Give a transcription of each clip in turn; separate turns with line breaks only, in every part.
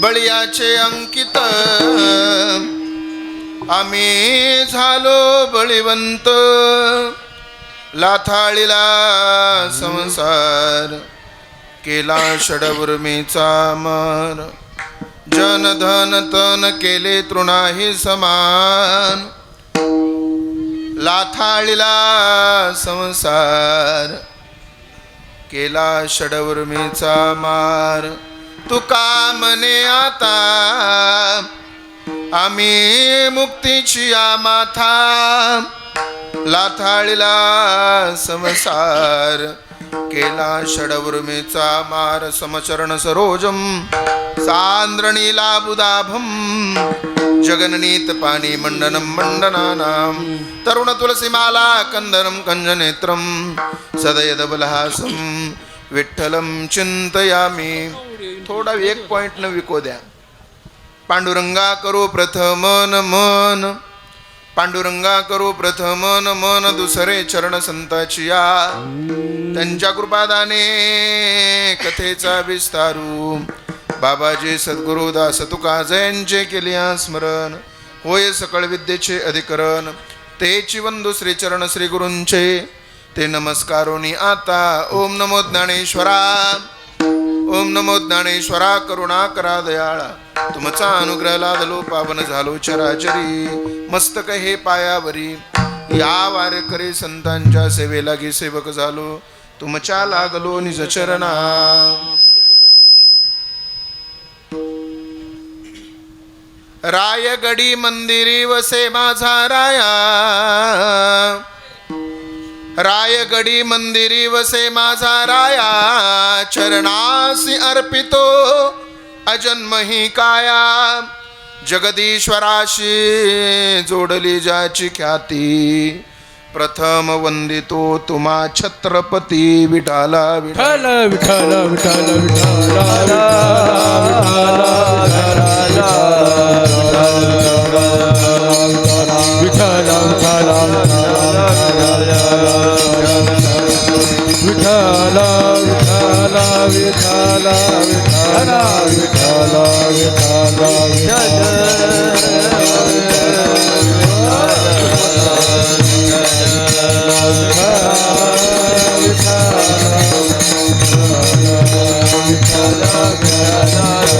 बळीयाचे अंकित आम्ही झालो बळीवंत लाथाळीला संसार केला षडवर्मीचा मार जन धन तन केले तृणाही समान लाथाळीला संसार केला षडवर्मीचा मार तुका म्हणे आता आम्ही मुक्तीची माथा लाथाळीला संसार केला षडवर्मीचा मार समचरण सरोजम सांद्रणीला बुदाभम जगननीत पाणी मंडनम मंडनानाम तरुण तुलसीमाला कंदरम कंजनेत्रम सदयदबलहासम विठ्ठलम चिंतयामी. थोडा 1 पॉइंट न विको द्या. पांडुरंगा करू प्रथम मन पांडुरंगा करू प्रथम मन दुसरे चरण संताची या त्यांच्या कृपादाने कथेचा विस्तारू बाबाजी सद्गुरुदास तुका जयांचे केले स्मरण होय सकळ विद्येचे अधिकरण तेची वंदू श्री चरण श्री गुरूंचे ते नमस्कारोनी आता. ओम नमो ज्ञानेश्वरा ओम नमो ज्ञानेश्वरा करुणा करा दयाळा तुमचा अनुग्रह लादलो पावन झालो चराचरी मस्तक हे पायावरी या वारकरी संतांच्या सेवेलागी सेवक झालो तुमच्या लागलो निज चरणा. रायगडी मंदिरी वसे माझा राया रायगडी मंदिरी वसे माझा राया चरणासी अर्पितो अजन्म ही काया जगदीश्वराशी जोडली ज्याची ख्याती प्रथम वंदितो तुम्हा छत्रपती विठाला
विठाल विठाल विठाल विठाल विठाल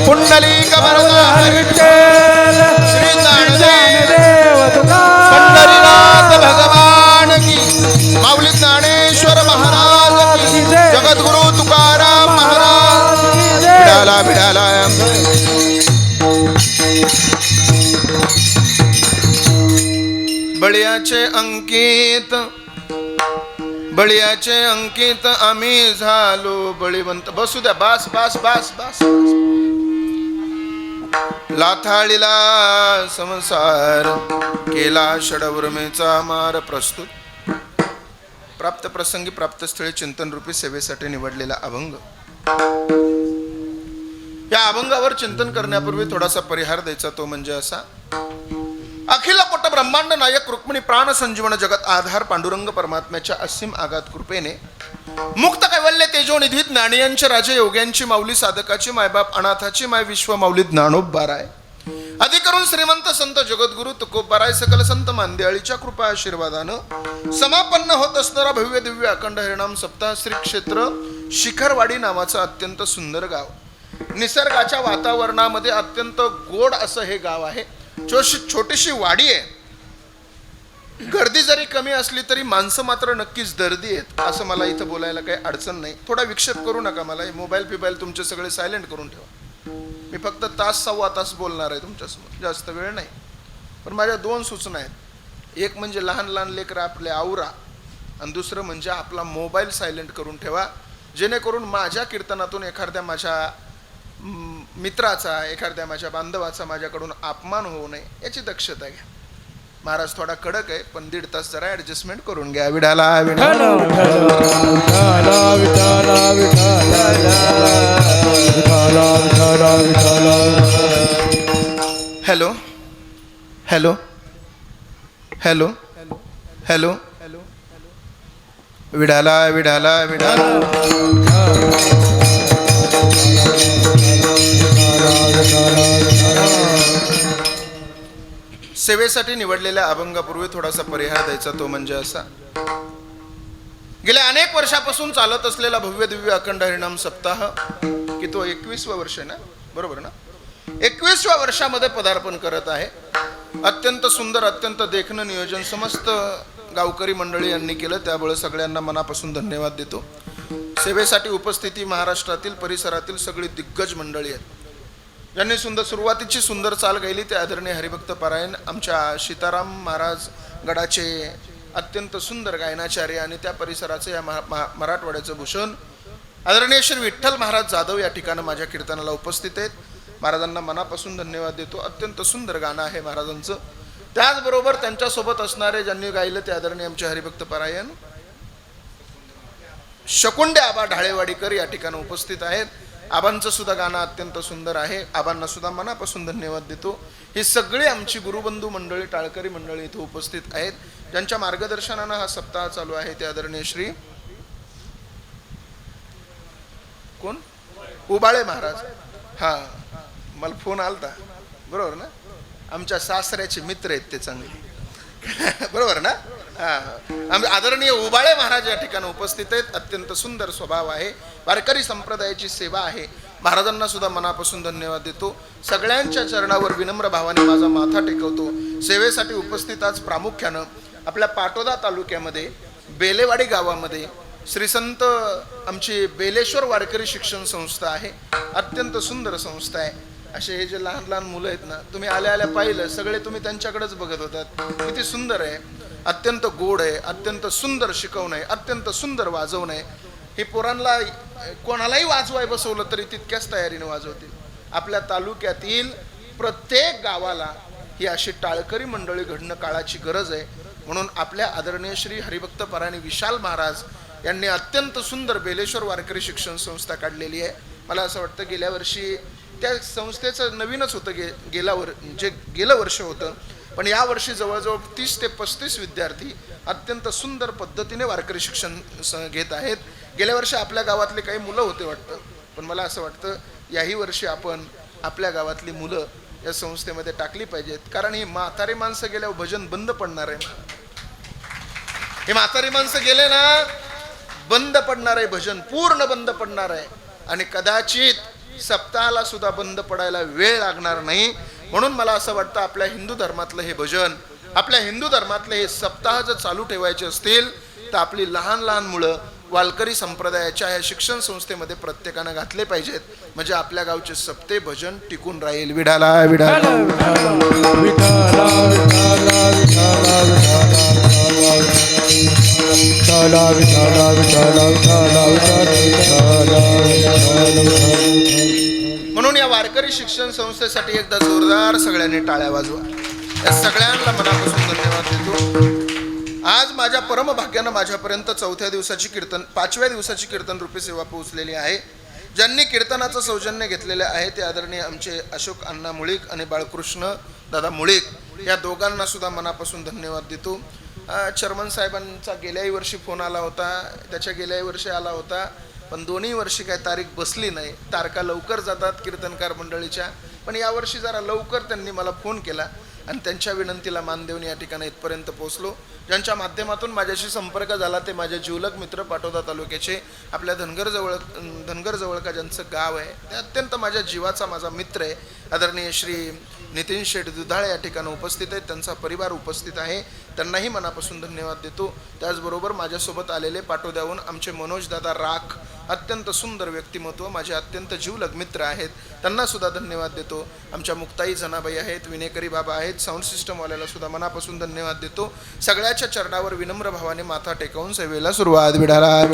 पुंडलिक श्री ज्ञानदेव पंढरीनाथ भगवान की माऊली ज्ञानेश्वर महाराज की जगद्गुरु तुकाराम महाराज विठाला विठाला. बळीयाचे अंकित आम्ही झालो बळीवंत. बसू द्या. बास बास बास बास. लाथाळीला संसार केला षडवर्मीचा मार. प्रस्तुत प्राप्त प्रसंगी प्राप्त स्थळी चिंतन रूपी सेवेसाठी निवडलेला अभंग. या अभंगावर चिंतन करण्यापूर्वी थोडासा परिहार द्यायचा. तो म्हणजे असा. अखिल कोट ब्रह्मांड नायक रुक्मिणी प्राण संजीवन जगत आधार पांडुरंग परमात्म्याच्या असीम आघात कृपेने मुक्त कैवल्य तेजोनिधी ज्ञानियांचे राजे योग्यांची माऊली साधकाची मायबाप अनाथाची माय विश्व माऊली ज्ञानोबबाराय अधिकरून श्रीमंत संत जगद्गुरु तुकोबबाराय सकल संत मांदियाळीच्या कृपा आशीर्वादानं समापन्न होत असणारा भव्य दिव्य अखंड हरिनाम सप्ताह श्री क्षेत्र शिखरवाडी नावाचं अत्यंत सुंदर गाव. निसर्गाच्या वातावरणामध्ये अत्यंत गोड असं हे गाव आहे. छोटीशी वाडी आहे. गर्दी जरी कमी असली तरी माणसं मात्र नक्कीच दर्दी आहेत असं मला इथं बोलायला काही अडचण नाही. थोडा विक्षेप करू नका. मला मोबाईल फिबाईल तुमचे सगळे सायलेंट करून ठेवा. मी फक्त तास सव्वा तास बोलणार आहे तुमच्यासमोर, जास्त वेळ नाही. पण माझ्या 2 सूचना आहेत. एक म्हणजे लहान लहान लेकरं आपले आवरा आणि दुसरं म्हणजे आपला मोबाईल सायलेंट करून ठेवा जेणेकरून माझ्या कीर्तनातून एखाद्या माझ्या मित्राचा एखाद्या माझ्या बांधवाचा माझ्याकडून अपमान होऊ नये याची दक्षता घ्या. महाराज थोडा कडक आहे पण 1.5 तास जरा ऍडजस्टमेंट करून घ्या. विठाला विठाला विठाला विठाला विठाला विठाला. हॅलो हॅलो हॅलो हॅलो विठाला विठाला विठाला सेवेसाठी निवडलेल्या अभंगापूर्वी थोडासा परिहार द्यायचा तो म्हणजे असा. गेल्या अनेक वर्षापासून चालत असलेला भव्य दिव्य अखंड हरिनाम सप्ताह की तो 21वा वर्ष आहे ना, बरोबर ना, 21व्या वर्षामध्ये पदार्पण करत आहे. अत्यंत सुंदर, अत्यंत देखणं नियोजन समस्त गावकरी मंडळी यांनी केलं, त्यामुळे सगळ्यांना मनापासून धन्यवाद देतो. सेवेसाठी उपस्थिती महाराष्ट्रातील परिसरातील सगळी दिग्गज मंडळी आहेत. ज्यांनी सुरुवातीची सुंदर चाल गायली ते आदरणीय हरिभक्त पारायण आमच्या सीताराम महाराज गडाचे अत्यंत सुंदर गायनाचार्य आणि त्या परिसराचे या मराठवाड्याचं भूषण आदरणीय श्री विठ्ठल महाराज जाधव या ठिकाणी माझ्या कीर्तनाला उपस्थित आहेत. महाराजांना मनापासून धन्यवाद देतो. अत्यंत सुंदर गाणं आहे महाराजांचं. त्याचबरोबर त्यांच्यासोबत असणारे ज्यांनी गायलं ते आदरणीय आमचे हरिभक्त पारायण शकुंडे आबा ढाळेवाडीकर या ठिकाणी उपस्थित आहेत. आबांचं सुद्धा गाणं अत्यंत सुंदर आहे. आबांना सुद्धा मनापासून धन्यवाद देतो. ही सगळी आमची गुरुबंधू मंडळी, टाळकरी मंडळी इथे उपस्थित आहेत, ज्यांच्या मार्गदर्शनानं हा सप्ताह चालू आहे. ते आदरणीय श्री कोण उबाळे महाराज. हा, मला फोन आलता, बरोबर ना, आमच्या सासऱ्याचे मित्र आहेत ते चांगले बरोबर ना. आदरणीय उबाळे महाराज या ठिकाणी उपस्थित आहेत. अत्यंत सुंदर स्वभाव आहे, वारकरी संप्रदायाची सेवा आहे. महाराजांना सुद्धा मनापासून धन्यवाद देतो. सगळ्यांच्या चरणावर विनम्र भावाने माझा माथा टेकवतो. सेवेसाठी उपस्थित आज प्रामुख्यानं आपल्या पाटोदा तालुक्यामध्ये बेलेवाडी गावामध्ये श्री संत आमची बेलेश्वर वारकरी शिक्षण संस्था आहे. अत्यंत सुंदर संस्था आहे. असे हे जे लहान लहान मुलं आहेत ना, तुम्ही आल्या आल्या पाहिलं, सगळे तुम्ही त्यांच्याकडेच बघत होतात. किती सुंदर आहे, अत्यंत गोड आहे, अत्यंत सुंदर शिकवणं आहे, अत्यंत सुंदर वाजवणं आहे. हे पोरांना कोणालाही वाजवाय बसवलं तरी तितक्याच तयारीने वाजवतील. आपल्या तालुक्यातील प्रत्येक गावाला ही अशी टाळकरी मंडळी घडणं काळाची गरज आहे. म्हणून आपल्या आदरणीय श्री हरिभक्त पारायण विशाल महाराज यांनी अत्यंत सुंदर बेलेश्वर वारकरी शिक्षण संस्था काढलेली आहे. मला असं वाटतं गेल्या वर्षी त्या संस्थेचं नवीनच होतं, गेलं वर्ष होतं, पण यावर्षी जवळजवळ 30 ते 35 विद्यार्थी अत्यंत सुंदर पद्धतीने वारकरी शिक्षण घेत आहेत. गेल्या वर्षी आपल्या गावातले काही मुलं होते वाटतं, पण मला असं वाटतं याही वर्षी आपण आपल्या गावातली मुलं या संस्थेमध्ये टाकली पाहिजेत. कारण ही म्हातारी माणसं गेल्यावर भजन बंद पडणार आहे. हे म्हातारी माणसं गेले ना, बंद पडणार आहे भजन, पूर्ण बंद पडणार आहे. आणि कदाचित सप्ताहाला सुद्धा बंद पडायला वेळ लागणार नाही. म्हणून मला असं वाटतं आपल्या हिंदू धर्मातलं हे भजन, आपल्या हिंदू धर्मातले हे सप्ताह जर चालू ठेवायचे असतील तर आपली लहान लहान मुलं वारकरी संप्रदायाच्या ह्या शिक्षण संस्थेमध्ये प्रत्येकानं घातले पाहिजेत. म्हणजे आपल्या गावचे सप्ते भजन टिकून राहील. विठाला विठाला म्हणून या वारकरी शिक्षण संस्थेसाठी एकदा जोरदार सगळ्यांनी टाळ्या वाजवा. या सगळ्यांना मनापासून धन्यवाद देतो. आज माझ्या परमभाग्यानं माझ्यापर्यंत 4थ्या दिवसाची कीर्तन 5व्या दिवसाची कीर्तन रूपी सेवा पोहोचलेली आहे. ज्यांनी कीर्तनाचं सौजन्य घेतलेले आहे ते आदरणीय आमचे अशोक अण्णा मुळीक आणि बाळकृष्ण दादा मुळीक, या दोघांना सुद्धा मनापासून धन्यवाद देतो. चर्मन साहेबांचा गेल्याही वर्षी फोन आला होता, त्याच्या गेल्याही वर्षी आला होता, पण दोन्ही वर्षी काही तारीख बसली नाही. तारखा लवकर जातात कीर्तनकार मंडळीच्या, पण यावर्षी जरा लवकर त्यांनी मला फोन केला आणि त्यांच्या विनंतीला मान देऊन या ठिकाणी इथपर्यंत पोहोचलो. ज्यांच्या माध्यमातून माझ्याशी संपर्क झाला ते माझे जिवलग मित्र पाटोदा तालुक्याचे आपल्या धनगर जवळका ज्यांचं गाव आहे, ते अत्यंत माझ्या जीवाचा माझा मित्र आहे. आदरणीय श्री नितीन शेठ दुधाळे या ठिकाणी उपस्थित आहेत, त्यांचा परिवार उपस्थित आहे, त्यांनाही मनापासून धन्यवाद देतो. त्याचबरोबर माझ्यासोबत आलेले पाटोद्याहून आमचे मनोजदादा राख, अत्यंत सुंदर व्यक्तिमत्व, माझे अत्यंत जीवलग मित्र आहेत, त्यांना सुद्धा धन्यवाद देतो. आमच्या मुक्ताई जनाबाई आहेत, विनेकरी बाबा आहेत, साऊंड सिस्टमवाल्याला सुद्धा मनापासून धन्यवाद देतो. सगळ्याच्या चरणावर विनम्र भावाने माथा टेकवून सेवेला सुरुवात. विठाला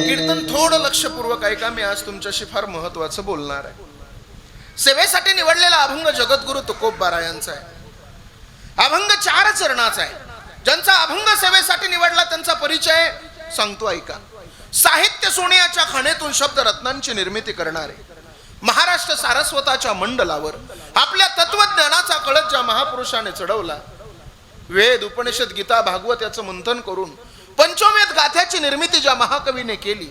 कीर्तन थोडं लक्षपूर्वक ऐका. मी आज तुमच्याशी फार महत्वाचं बोलणार आहे. सेवेसाठी निवडलेला अभंग जगद्गुरु तुकोबा यांचा आहे. अभंग 4 चरणाचा आहे. ज्यांचा अभंग सेवेसाठी निवडला त्यांचा परिचय सांगतो ऐका. साहित्य सोन्याच्या खाणीतून शब्द रत्नांची निर्मिती करणारे, महाराष्ट्र सारस्वताच्या मंडलावर आपल्या तत्वज्ञानाचा कळस ज्या महापुरुषाने चढवला, वेद उपनिषद गीता भागवत याचं मंथन करून पंचमेध गाथ्याची निर्मिती ज्या महाकवीने केली,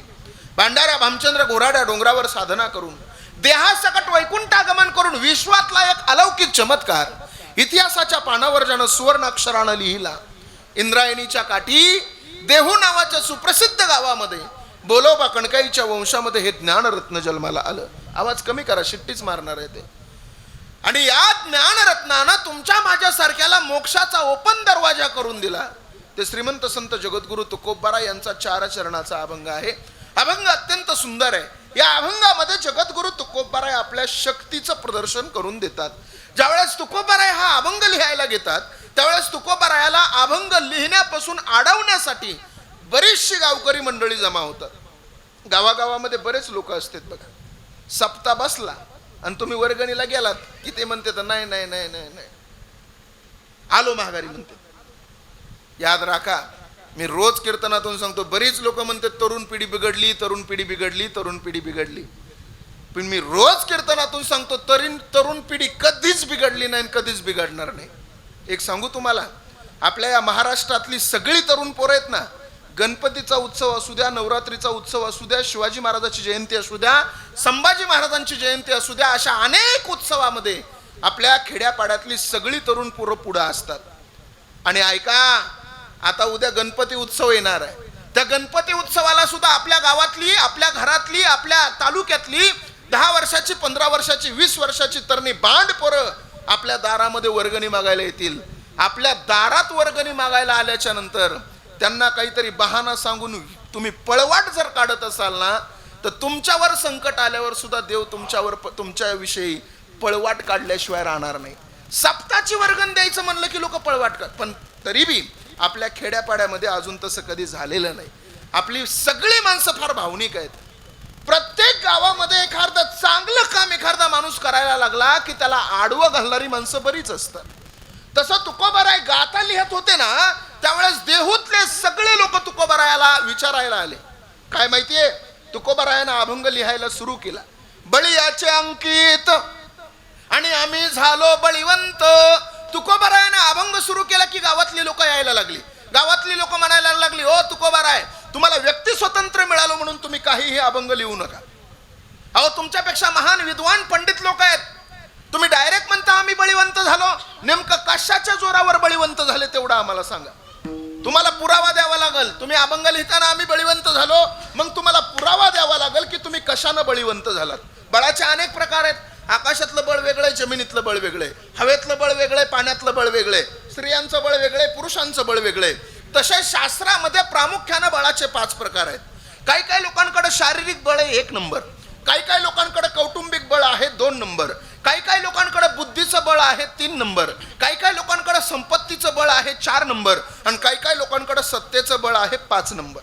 भांडाऱ्या भामचंद्र घोराड्या डोंगरावर साधना करून देहासकट वैकुंठागमन करून विश्वातला एक अलौकिक चमत्कार इतिहासाच्या पानावर ज्यानं सुवर्ण अक्षरानं लिहिला. इंद्रायणीच्या काठी देहू नावाच्या सुप्रसिद्ध गावामध्ये बोलोबा कणकाईच्या वंशामध्ये हे ज्ञानरत्न जन्माला आलं. आवाज कमी करा, शिट्टीच मारणार आहे ते. आणि या ज्ञानरत्नानं तुमच्या माझ्यासारख्याला मोक्षाचा ओपन दरवाजा करून दिला. ते श्रीमंत संत जगद्गुरु तुकोबाराय यांचा 4 चरणाचा अभंग आहे. अभंग अत्यंत सुंदर आहे. या अभंगामध्ये जगद्गुरु तुकोबाराय आपल्या शक्तीचं प्रदर्शन करून देतात. ज्यावेळेस तुकोबाराय हा अभंग लिहायला घेतात त्यावेळेस तुकोबारायाला अभंग लिहिण्यापासून अडवण्यासाठी बरीचशी गावकरी मंडळी जमा होतात. गावागावामध्ये बरेच लोक असतात बघा. सप्ताह बसला आणि तुम्ही वर्गणीला गेलात की ते म्हणते तर नाही नाही नाही नाही नाही आलो माघारी म्हणते. याद राखा, मी रोज कीर्तनातून सांगतो, बरीच लोक म्हणतात तरुण पिढी बिघडली, तरुण पिढी बिघडली, तरुण पिढी बिघडली. पण मी रोज कीर्तनातून सांगतो तरुण पिढी कधीच बिघडली नाही, कधीच बिघडणार नाही. एक सांगू तुम्हाला, आपल्या या महाराष्ट्रातली सगळी तरुण पोरं आहेत ना, गणपतीचा उत्सव असू द्या, नवरात्रीचा उत्सव असू द्या, शिवाजी महाराजांची जयंती असू द्या, संभाजी महाराजांची जयंती असू द्या, अशा अनेक उत्सवामध्ये आपल्या खेड्यापाड्यातली सगळी तरुण पोरं पुढं असतात. आणि ऐका, आता उद्या गणपती उत्सव येणार आहे. त्या गणपती उत्सवाला सुद्धा आपल्या गावातली, आपल्या घरातली, आपल्या तालुक्यातली 10 वर्षाची, 15 वर्षाची, 20 वर्षाची तरणी बांड पोरं आपल्या दारामध्ये वर्गणी मागायला येतील. आपल्या दारात वर्गणी मागायला आल्याच्या नंतर त्यांना काहीतरी बहाणा सांगून तुम्ही पळवाट जर काढत असाल ना, तर तुमच्यावर संकट आल्यावर सुद्धा देव तुमच्याविषयी पळवाट काढल्याशिवाय राहणार नाही. सप्ताची वर्गण द्यायचं म्हणलं की लोक पळवाट काढ, पण तरी बी आपल्या खेड्यापाड्यामध्ये अजून तसं कधी झालेलं नाही. आपली सगळी माणसं फार भावनिक आहेत. प्रत्येक गावामध्ये एखादं चांगलं काम एखादा माणूस करायला लागला की त्याला आडवं घालणारी माणसं बरीच असतात. तसं तुकोबाराय गाता लिहत होते ना, त्यावेळेस देहूतले सगळे लोक तुकोबारायाला विचारायला आले. काय माहितीये, तुकोबारायानं अभंग लिहायला सुरू केला. बळीयाचे अंकित आणि आम्ही झालो बळीवंत. तुकोबारायानं अभंग सुरू केला की गावातली लोक यायला लागली. गावातली लोक म्हणायला लागली, ओ तुकोबाराय, तुम्हाला व्यक्ती स्वातंत्र्य मिळालं म्हणून तुम्ही काहीही अभंग लिहू नका. अहो, तुमच्यापेक्षा महान विद्वान पंडित लोक आहेत, तुम्ही डायरेक्ट म्हणता आम्ही बळीवंत झालो. नेमकं कशाच्या जोरावर बळीवंत झाले तेवढं आम्हाला सांगा. तुम्हाला पुरावा द्यावा लागेल. तुम्ही अभंग लिहिताना आम्ही बळीवंत झालो, मग तुम्हाला पुरावा द्यावा लागेल की तुम्ही कशानं बळीवंत झालात. बळाचे अनेक प्रकार आहेत. आकाशातलं बळ वेगळं, जमिनीतलं बळ वेगळे, हवेतलं बळ वेगळे, पाण्यातलं बळ वेगळे, स्त्रियांचं बळ वेगळे, पुरुषांचं बळ वेगळे. तसे शास्त्रामध्ये प्रामुख्याने बळाचे 5 प्रकार आहेत. काही काही लोकांकडे शारीरिक बळ आहे 1 नंबर, काही काही लोकांकडे कौटुंबिक बळ आहे 2 नंबर, काही काही लोकांकडे बुद्धीचं बळ आहे 3 नंबर, काही काही लोकांकडे संपत्तीचं बळ आहे 4 नंबर, आणि काही काही लोकांकडे सत्तेचं बळ आहे 5 नंबर.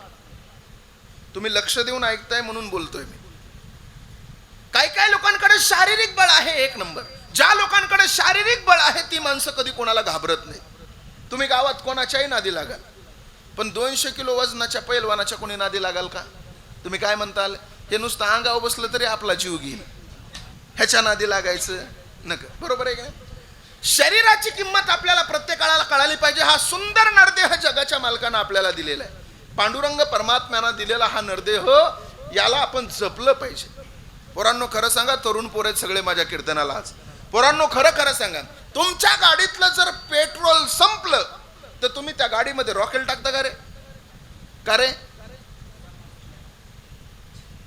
तुम्ही लक्ष देऊन ऐकताय म्हणून बोलतोय मी. काही काही लोकांकडे शारीरिक बळ आहे 1 नंबर. ज्या लोकांकडे शारीरिक बळ आहे ती माणसं कधी कोणाला घाबरत नाही. तुम्ही गावात कोणाच्याही नादी लागाल, पण 200 किलो वजनाच्या पैलवानाच्या कोणी नादी लागाल का? तुम्ही काय म्हणताल, हे नुसतं अंगावर बसलं तरी आपला जीव घेईल, ह्याच्या नादी लागायचं नका. बरोबर आहे का? शरीराची किंमत आपल्याला प्रत्येकाला कळाली पाहिजे. हा सुंदर नरदेह जगाच्या मालकानं आपल्याला दिलेला आहे. पांडुरंग परमात्म्यानं दिलेला हा नरदेह, याला आपण जपलं पाहिजे. पोरांनो, खरं सांगा, तरुण पोर आहेत सगळे माझ्या कीर्तनाला आज. पोरांनो, खरं खरं सांगा, तुमच्या गाडीतलं जर पेट्रोल संपलं तर तुम्ही त्या गाडीमध्ये रॉकेल टाकता का रे? का रे?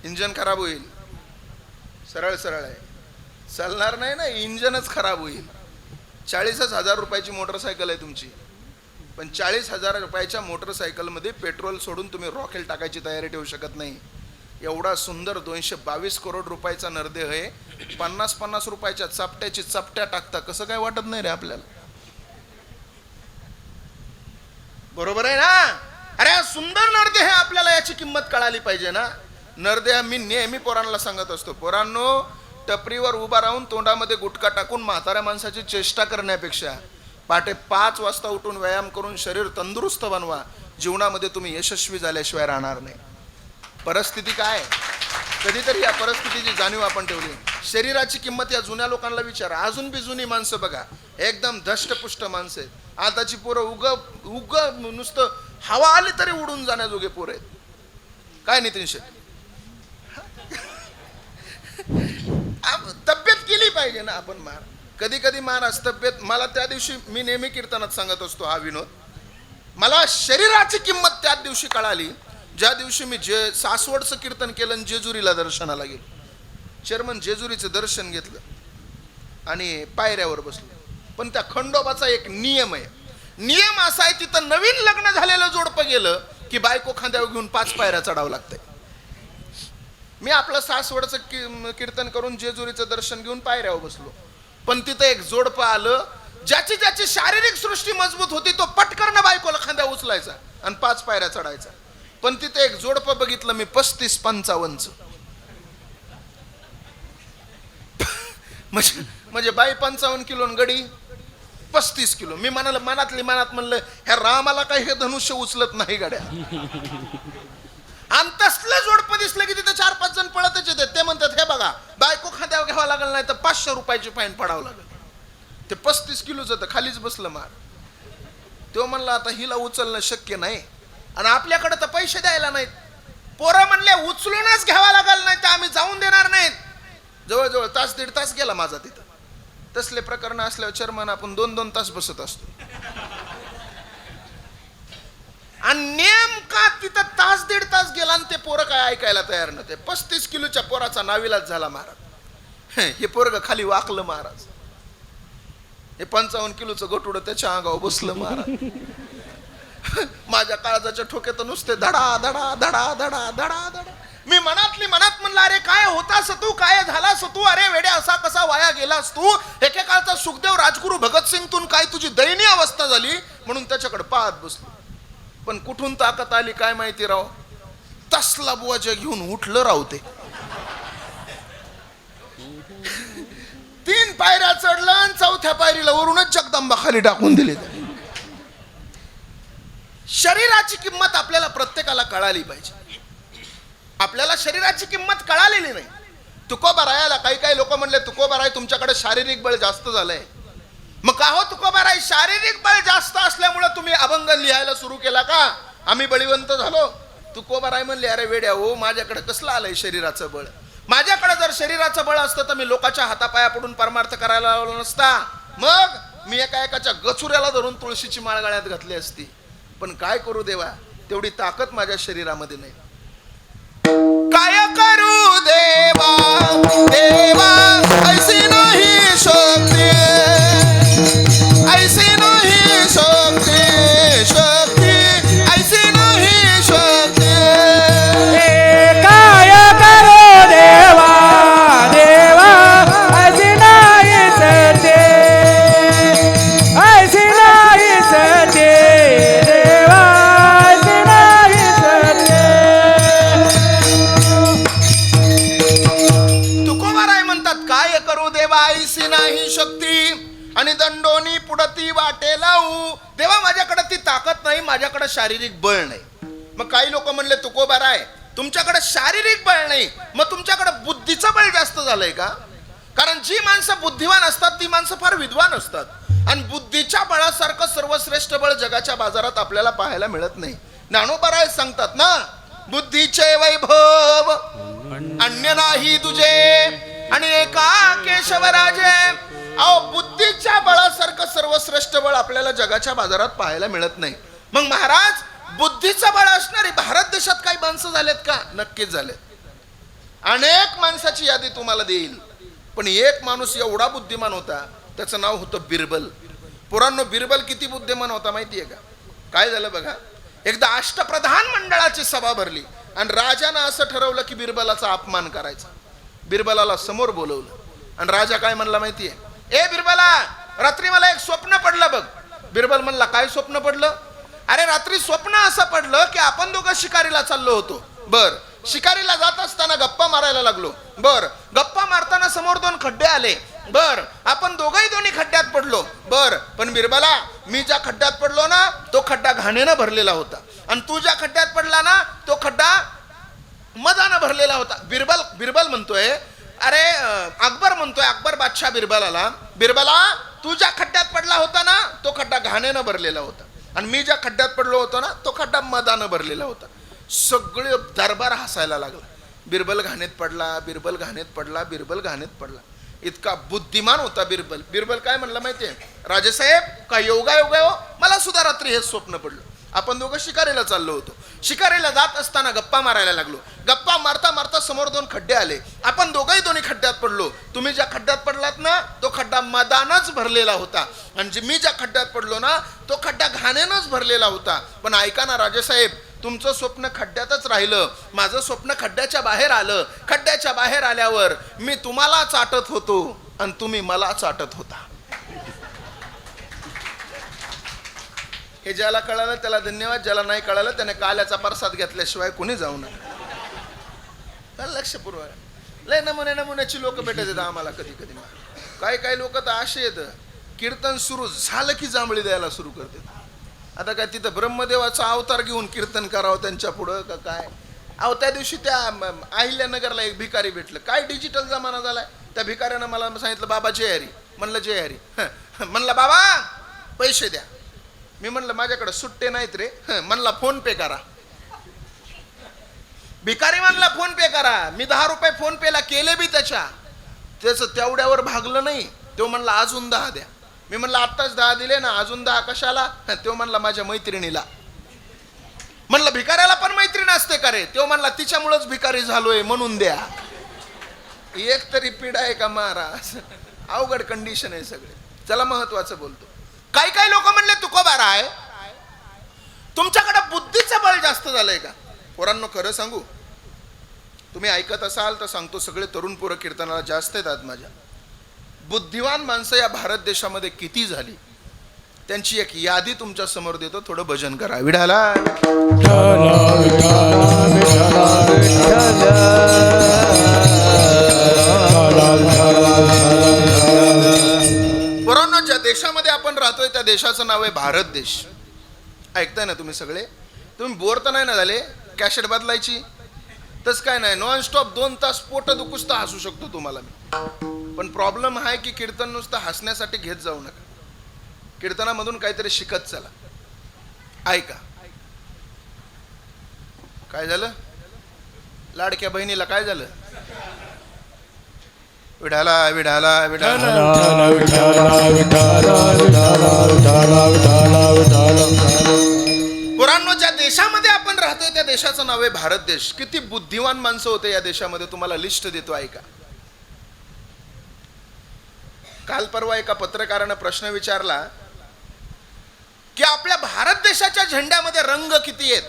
इंजन खराब होईल. सरळ सरळ आहे, चालणार नाही ना, इंजनच खराब होईल. 40,000 रुपयाची मोटरसायकल आहे तुमची, पण 40,000 रुपयाच्या मोटरसायकलमध्ये पेट्रोल सोडून तुम्ही रॉकेल टाकायची तयारी ठेवू शकत नाही. एवढा सुंदर 222 करोड रुपयाचा नरदेह आहे. 50-50 रुपयाच्या चपट्याची चपट्या टाकता कसं काय वाटत नाही रे आपल्याला? बरोबर आहे ना? अरे सुंदर नरदेह, आपल्याला याची किंमत कळाली पाहिजे ना. नरदेह मी नेहमी पोरांना सांगत असतो, पोरांनो, टपरीवर उभा राहून तोंडामध्ये गुटखा टाकून म्हाताऱ्या माणसाची चेष्टा करण्यापेक्षा पहाटे 5 वाजता उठून व्यायाम करून शरीर तंदुरुस्त बनवा. जीवनामध्ये तुम्ही यशस्वी झाल्याशिवाय राहणार नाही. परिस्थिती काय, कधीतरी या परिस्थितीची जाणीव आपण ठेवली. शरीराची किंमत या जुन्या लोकांना विचारा. अजून बी जुनी माणसं बघा, एकदम धष्टपुष्ट माणसं आहेत. आताची पोरं उग नुसतं हवा आली तरी उडून जाण्याजोगे पोरं आहेत. काय नितीन शेठ? पाहिजे ना आपण मार. कधी कधी महाराज तब्येत, मला त्या दिवशी मी नेहमी कीर्तनात सांगत असतो हा विनोद, मला शरीराची किंमत त्याच दिवशी कळाली ज्या दिवशी मी सासवडचं कीर्तन केलं आणि जेजुरीला दर्शनाला गेलो. चेअरमन जेजुरीचं दर्शन घेतलं आणि पायऱ्यावर बसलो. पण त्या खंडोबाचा एक नियम आहे, नियम असा आहे तिथं नवीन लग्न झालेलं जोडपं गेलं की बायको खांद्यावर घेऊन 5 पायऱ्या चढावं लागतंय. मी आपलं सासवडचं कीर्तन करून जेजुरीचं दर्शन घेऊन पायऱ्यावर बसलो. पण तिथं एक जोडपं आलं ज्याची ज्याची शारीरिक सृष्टी मजबूत होती तो पटकन बायकोला खांद्या उचलायचा आणि 5 पायऱ्या चढायचा. पण तिथे एक जोडपं बघितलं मी 35-55चं. म्हणजे बाई 55 किलो गडी 35 किलो. मी म्हणाल मनात म्हणलं ह्या रामाला काही हे धनुष्य उचलत नाही गाड्या. आणि तसलं जोडपं दिसलं की तिथे 4-5 जण पळतच येते. ते म्हणतात हे बघा बायको खांद्यावर घ्यावा लागल नाही तर 500 रुपयाची फाईन पडावं लागेल. ते 35 किलोचं तर खालीच बसलं मार. तो म्हणला आता हिला उचलणं शक्य नाही आणि आपल्याकडे तर पैसे द्यायला नाहीत. पोरं म्हणले उचलूनच घ्यावा लागल नाही तर आम्ही जाऊन देणार नाहीत. जवळजवळ 1-1.5 तास गेला माझा तिथं. तसले प्रकरण असल्यावर चेअरमन आपण 2-2 तास बसत असतो. आणि नेमका तिथं 1-1.5 तास गेला आणि ते पोरं काय ऐकायला तयार नव्हते. 35 किलोच्या पोराचा नाविलाज झाला महाराज. हे पोरग खाली वाकलं महाराज. हे 55 किलोचं गटुडं त्याच्या अंगावर बसलं महाराज. माझ्या काळजाच्या ठोक्यात नुसते धडा धडा धडा धडा धडा धडा. मी मनात म्हणलं अरे काय होतास तू, काय झालास तू, अरे वेड्या असा कसा वाया गेलास तू. एकेकाळचा सुखदेव राजगुरू भगतसिंग तून काय तुझी दयनीय अवस्था झाली म्हणून त्याच्याकडे पाहत बसलो. पण कुठून ताकद आली काय माहिती राव. तसला बुवाजा घेऊन उठलं राव ते. 3 पायऱ्या चढलं आणि 4थ्या पायरीला वरूनच जगदंबा खाली टाकून दिली. शरीराची किंमत आपल्याला प्रत्येकाला कळाली पाहिजे. आपल्याला शरीराची किंमत कळालेली नाही. तुकोबा रायाला काही लोक म्हणले तुकोबा राय तुमच्याकडे शारीरिक बळ जास्त झालंय. मग का हो तुकोबा राय शारीरिक बळ जास्त असल्यामुळे तुम्ही अभंग लिहायला सुरू केला का, आम्ही बळीवंत झालो. तुकोबा राय म्हणले अरे वेड्या हो माझ्याकडे कसलं आलंय शरीराचं बळ. माझ्याकडे जर शरीराचं बळ असतं तर मी लोकांच्या हातापाया पडून परमार्थ करायला लावला नसता. मग मी एकाच्या गचुऱ्याला धरून तुळशीची माळ गळ्यात घातली असती. पण काय करू देवा तेवढी ताकद माझ्या शरीरामध्ये नाही. काय करू देवा देवा ऐसी नाही शक्ती, ऐसी नाही शक्ती, शक्ती ऐसी नाही शक्ती.
काय करू देवा देवा ऐसी नाही सत्य, ऐसी नाही सत्य देवा ऐसी नाही सत्य.
तुकोबाराय म्हणतात काय करू देवा ऐसी नाही शक्ती आणि दंडोनी पुढती वाटे लावू. देवा माझ्याकडे ती ताकद नाही, माझ्याकडे शारीरिक बळ नाही. मग काही लोक म्हणले तुकोबाराय तुमच्याकडे शारीरिक बळ नाही मग तुमच्याकडे बुद्धीचं बळ जास्त झालंय का. कारण जी माणसं बुद्धिवान असतात ती माणसं फार विद्वान असतात. आणि बुद्धीच्या बळासारखं सर्वश्रेष्ठ बळ जगाच्या बाजारात आपल्याला पाहायला मिळत नाही. ज्ञानोबा सांगतात ना बुद्धीचे वैभव अन्य नाही तुझे आणि एका केशवराजे. अहो बुद्धीच्या बळासारखं सर्वश्रेष्ठ बळ आपल्याला जगाच्या बाजारात पाहायला मिळत नाही. मग महाराज बुद्धीचं बळ असणारी भारत देशात काही माणसं झालेत का, नक्कीच झालेत. अनेक माणसाची यादी तुम्हाला देईल. पण एक माणूस एवढा बुद्धिमान होता त्याचं नाव होतं बिरबल. पुराणो बिरबल किती बुद्धिमान होता माहितीये का. काय झालं बघा, एकदा अष्टप्रधान मंडळाची सभा भरली आणि राजानं असं ठरवलं की बिरबलाचा अपमान करायचा. बिरबलाला समोर बोलवलं आणि राजा काय म्हणला माहितीये, ए बिरबला रात्री मला एक स्वप्न पडलं बघ. बिरबल म्हणला काय स्वप्न पडलं. अरे रात्री स्वप्न असं पडलं की आपण दोघं शिकारीला चाललो होतो. बर शिकारीला जात असताना गप्पा मारायला लागलो. बर गप्पा मारताना समोर 2 खड्डे आले. बर आपण दोन्ही खड्ड्यात पडलो. बर पण बिरबला मी ज्या खड्ड्यात पडलो ना तो खड्डा घाणेनं भरलेला होता आणि तू ज्या खड्ड्यात पडला ना तो खड्डा मधानं भरलेला होता. बिरबल म्हणतोय अरे अकबर म्हणतोय, अकबर बादशाह बिरबलाला, बिरबला तू ज्या खड्ड्यात पडला होता ना तो खड्डा घाणेनं भरलेला होता आणि मी ज्या खड्ड्यात पडलो होतो ना तो खड्डा मधानं भरलेला होता. सगळे दरबार हसायला लागला. बिरबल घाणेत पडला, बिरबल घाणेत पडला, बिरबल घाणेत पडला. इतका बुद्धिमान होता बिरबल. बिरबल काय म्हणला माहितीये, राजेसाहेब काय योगायोग हो, मला सुद्धा रात्री हेच स्वप्न पडलं. आपण दोघं शिकारीला चाललो होतो. शिकारीला जात असताना गप्पा मारायला लागलो. गप्पा मारता मारता समोर 2 खड्डे आले. आपण दोन्ही खड्ड्यात पडलो. तुम्ही ज्या खड्ड्यात पडलात ना तो खड्डा मदानच भरलेला होता, आणि मी ज्या खड्ड्यात पडलो ना तो खड्डा घाणेनच भरलेला होता. पण ऐका ना राजेसाहेब, तुमचं स्वप्न खड्ड्यातच राहिलं, माझं स्वप्न खड्ड्याच्या बाहेर आलं. खड्ड्याच्या बाहेर आल्यावर मी तुम्हाला चाटत होतो आणि तुम्ही मला चाटत होता. हे ज्याला कळालं त्याला धन्यवाद, ज्याला नाही कळालं त्याने काल्याचा प्रसाद घेतल्याशिवाय कोणी जाऊ नका. लक्ष पुरवा. लय नमुन्याची लोक भेटत येतात आम्हाला कधी कधी. काही लोक तर असे येत, कीर्तन सुरू झालं की जांभळी द्यायला सुरू करते. आता काय तिथं ब्रह्मदेवाचा अवतार घेऊन कीर्तन करावं त्यांच्या पुढं का काय. अहो त्या दिवशी त्या अहिल्यानगरला एक भिकारी भेटलं. काय डिजिटल जमाना झालाय. त्या भिकाऱ्यानं मला सांगितलं बाबा जय हरी. म्हणलं जय हरी. म्हणलं बाबा पैसे द्या. मी म्हणलं माझ्याकडे सुट्टे नाहीत रे. म्हणला फोन पे करा. भिकारी म्हणला फोन पे करा. मी 10 रुपये फोन पेला केले बी त्याचं तेवढ्यावर भागलं नाही. तो म्हणला अजून 10 द्या. मी म्हणलं आत्ताच 10 दिले ना, अजून 10 कशाला. तो म्हणला माझ्या मैत्रिणीला. म्हणलं भिकाऱ्याला पण मैत्रीण असते का रे. तो म्हणला तिच्यामुळेच भिकारी झालोय म्हणून द्या. एक तरी पीडा आहे का महाराज. अवघड कंडिशन आहे सगळे. चला महत्वाचं बोलतो. काही लोक म्हणले तुकोबारा आहे, तुमच्याकडे बुद्धीचं बळ जास्त झालंय का. पोरांनो खरं सांगू, तुम्ही ऐकत असाल तर सांगतो, सगळे तरुण पोरं कीर्तनाला जास्त येतात माझ्या. बुद्धिवान माणसं या भारत देशामध्ये किती झाली त्यांची एक यादी तुमच्या समोर देतो. थोडं भजन करा. विढाला पोरांनो, ज्या देशामध्ये आपण राहतोय त्या देशाचं नाव आहे भारत देश. ऐकताय ना तुम्ही सगळे. तुम्ही बोर तर नाही ना झाले. कॅसेट बदलायची तस काय नाही. नॉन स्टॉप 2 तास पोट दुखुस्त हसू शकतो तुम्हाला मी. पण प्रॉब्लेम आहे की कीर्तन नुसतं हसण्यासाठी घेत जाऊ नका. कीर्तनामधून काहीतरी शिकत चला. ऐका काय झालं. लाडक्या बहिणीला काय झालं. विढाला विढाला विढाला. पोरांनो, ज्या देशामध्ये आपण राहतोय त्या देशाचं नाव आहे भारत देश. किती बुद्धिवान माणसं होते या देशामध्ये तुम्हाला लिस्ट देतो ऐका. काल परवा एका पत्रकारानं प्रश्न विचारला की आपल्या भारत देशाच्या झेंड्यामध्ये रंग किती आहेत.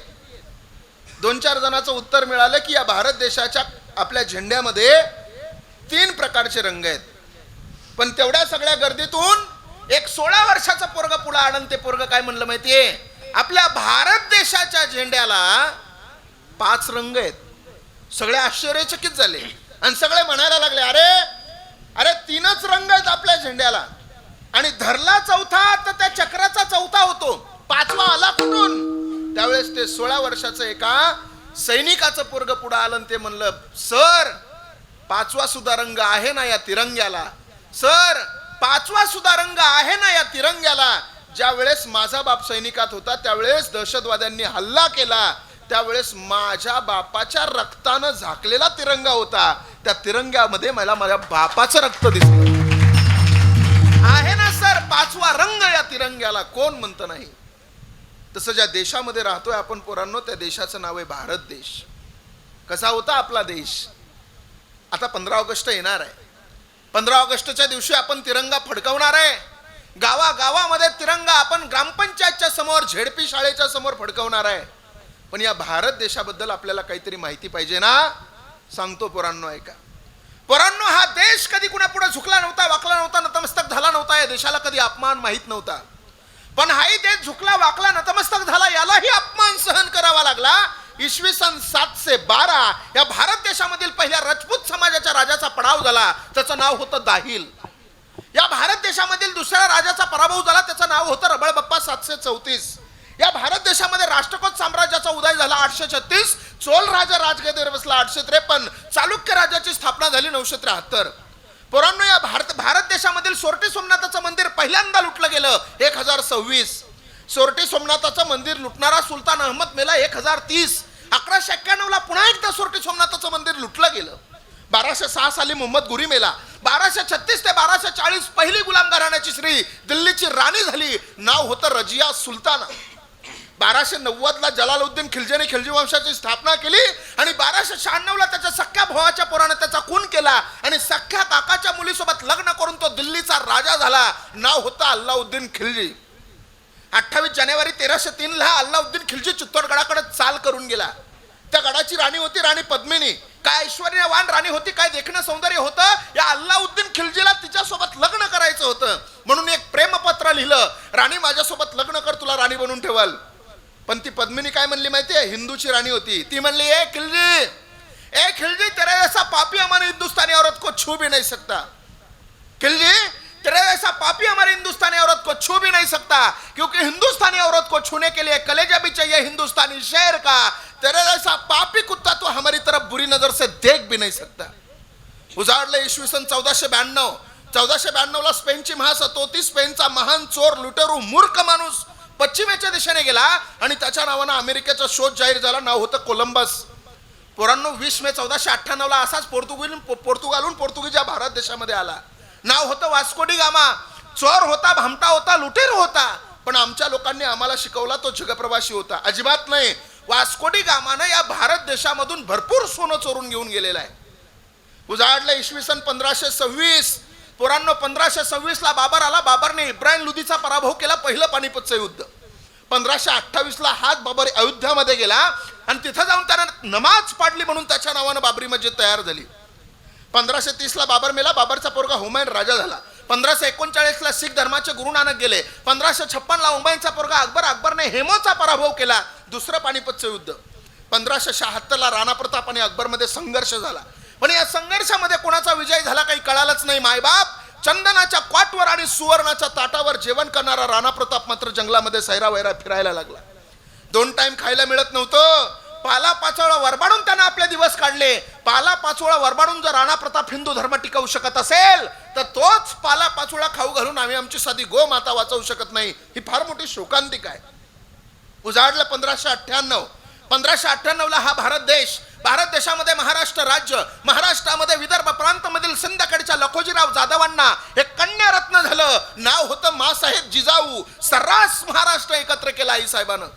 2-4 जणांचं उत्तर मिळालं की या भारत देशाच्या आपल्या झेंड्यामध्ये 3 प्रकारचे रंग आहेत. पण तेवढ्या सगळ्या गर्दीतून एक 16 वर्षाचा पोरगा पुढे आलं. ते पोरग काय म्हणलं माहितीये, आपल्या भारत देशाच्या झेंड्याला 5 रंग आहेत. सगळे आश्चर्यचकित झाले आणि सगळे म्हणायला लागले, अरे 3च रंग आहेत आपल्या झेंड्याला. आणि धरला चौथा तर त्या चक्राचा चौथा होतो, 5वा आला कुठून. त्यावेळेस ते 16 वर्षाचं एका सैनिकाचं पोरग पुढे आलं. ते म्हणलं, सर 5वा सुद्धा रंग आहे ना या तिरंग्याला. सर 5वा सुद्धा रंग आहे ना या तिरंग्याला. ज्या वेळेस माझा बाप सैनिकात होता त्यावेळेस दहशतवाद्यांनी हल्ला केला, त्यावेळेस माझ्या बापाच्या रक्तानं झाकलेला तिरंगा होता. त्या तिरंग्यामध्ये मला माझ्या बापाचं रक्त दिसलं. आहे ना सर 5वा रंग या तिरंग्याला. कोण म्हणत नाही. तसं ज्या देशामध्ये राहतोय आपण पोरांनो, त्या देशाचं नाव आहे भारत देश. कसा होता आपला देश. आता 15 ऑगस्ट येणार आहे. 15 ऑगस्टच्या दिवशी आपण तिरंगा फडकवणार आहे. गावागावामध्ये तिरंगा आपण ग्रामपंचायतच्या समोर, झेडपी शाळेच्या समोर फडकवणार आहे. पण या भारत देशाबद्दल आपल्याला काहीतरी माहिती पाहिजे ना. सांगतो पोरांनो ऐका. पोरांनो, हा देश कधी कुणापुढे झुकला नव्हता, वाकला नव्हता, नतमस्तक झाला नव्हता. या देशाला कधी अपमान माहित नव्हता. पण हाही देश झुकला, वाकला, नतमस्तक झाला. यालाही अपमान सहन करावा लागला. इसवी सन 712 या भारत देशामधील पहिल्या राजपूत समाजाच्या राजाचा पडाव झाला. त्याचं नाव होतं दाहिल. या भारत देशामधील दुसऱ्या राजाचा पराभव झाला. त्याचं नाव होतं रबळ बाप्पा 734. या भारत देशामध्ये राष्ट्रकूट साम्राज्याचा उदय झाला 836. चोल राजा राजगद्दीवर बसला 853. चालुक्य राजाची स्थापना झाली 973. पोरांनो, या भारत देशामधील सोरटी सोमनाथाचं मंदिर पहिल्यांदा लुटलं गेलं 1026. सोरटी सोमनाथाचं मंदिर लुटणारा सुलतान अहमद मेला 1030. 1191 ला पुन्हा एकदा सोरटी सोमनाथाचं मंदिर लुटलं गेलं. 1206 साली मोहम्मद गुरी मेला. 1236 ते 1240 पहिली गुलाम घराण्याची स्त्री दिल्लीची राणी झाली. नाव होतं रजिया सुलताना. 1290 जलालुद्दीन खिल्जीने खिल्जी वंशाची स्थापना केली आणि 1296 त्याच्या सख्या भावाच्या पोराने त्याचा खून केला आणि सख्या काकाच्या मुलीसोबत लग्न करून तो दिल्लीचा राजा झाला. नाव होतं अल्लाउद्दीन खिल्जी. 28 जानेवारी 1303 अल्लाउद्दीन खिल्जी चित्तोडगडाकडे चाल करून गेला. त्या गडाची राणी होती राणी पद्मिनी. काय ऐश्वर्यवान राणी होती, काय देखणं सौंदर्य होतं. या अल्लाउद्दीन खिल्जीला तिच्यासोबत लग्न करायचं होतं म्हणून एक प्रेमपत्र लिहिलं. राणी माझ्यासोबत लग्न कर, तुला राणी बनवून ठेवाल. पण ती पद्मिनी काय म्हणली माहितीये, हिंदूची राणी होती. ती म्हणली ए खिलजी तेरे जैसा पापी हमारे हिंदुस्तानी औरत को छू भी नहीं सकता. खिलजी तेरे जैसा पापी हमारे हिंदुस्तानी औरत को छू भी नहीं सकता क्योंकि हिंदुस्तानी औरत को छूने के लिए कलेजा भी चाहिए हिंदुस्तानी शेर का. तेरे जैसा पापी कुत्ता तो हमारी तरफ बुरी नजर से देख भी नहीं सकता. उजाडलं इसवी सन 1492 ला स्पेनची महासत्ता, स्पेनचा महान चोर लुटेरू मूर्ख माणूस पश्चिमेच्या दिशेने गेला आणि त्याच्या नावानं अमेरिकेचा शोध जाहीर झाला. नाव होतं कोलंबस. पोरांनो 20 मे 1498 असाच पोर्तुगालहून पोर्तुगीज भारत देशामध्ये आला. नाव होतं वास्को डी गामा. चोर होता, भामटा होता, लुटेर होता, पण आमच्या लोकांनी आम्हाला शिकवला तो जगप्रवासी होता. अजिबात नाही. वास्को डी गामानं या भारत देशामधून भरपूर सोनं चोरून घेऊन गेलेलं आहे. उजाडलं इसवी सन 1526. पोरांनो 1526 ला बाबर आला. बाबरने इब्राहिम लोदीचा पराभव केला. पहिलं पानिपतचं युद्ध. 1528 ला हाच बाबर अयोध्यामध्ये गेला आणि तिथं जाऊन त्यानं नमाज पाडली म्हणून त्याच्या नावानं बाबरी मस्जिद तयार झाली. 1530 ला बाबर मेला. बाबरचा पोरगा हुमायून राजा झाला. 1539 ला शीख धर्माचे गुरु नानक गेले. 1556 ला हुमायूनचा पोरगा अकबरने हेमोचा पराभव केला. दुसरं पानिपतचं युद्ध. 1576 ला राणा प्रताप आणि अकबरमध्ये संघर्ष झाला. पण या संघर्षामध्ये कोणाचा विजय झाला काही कळालंच नाही. मायबाप चंदनाच्या क्वाटवर आणि सुवर्णाच्या ताटावर जेवण करणारा राणा प्रताप मात्र जंगलामध्ये सैरा वैरा फिरायला लागला. 2 टाइम खायला मिळत नव्हतं. पाला पाचोळा वरबाडून त्यानं आपले दिवस काढले. पाला पाचोळा वरबाडून जर राणा प्रताप हिंदू धर्म टिकवू शकत असेल तर तोच पाला पाचोळा खाऊ घालून आम्ही आमची साधी गो माता वाचवू शकत नाही. ही फार मोठी शोकांतिका आहे. उजाडलं 1598 ला हा भारत देशामध्ये महाराष्ट्र राज्य, महाराष्ट्रामध्ये विदर्भ प्रांतामधील सिंदखेडच्या लखोजीराव जाधवांना एक कन्यारत्न झालं. नाव होतं मासाहेब जिजाऊ. सर्रास महाराष्ट्र एकत्र केला आई साहेबानं.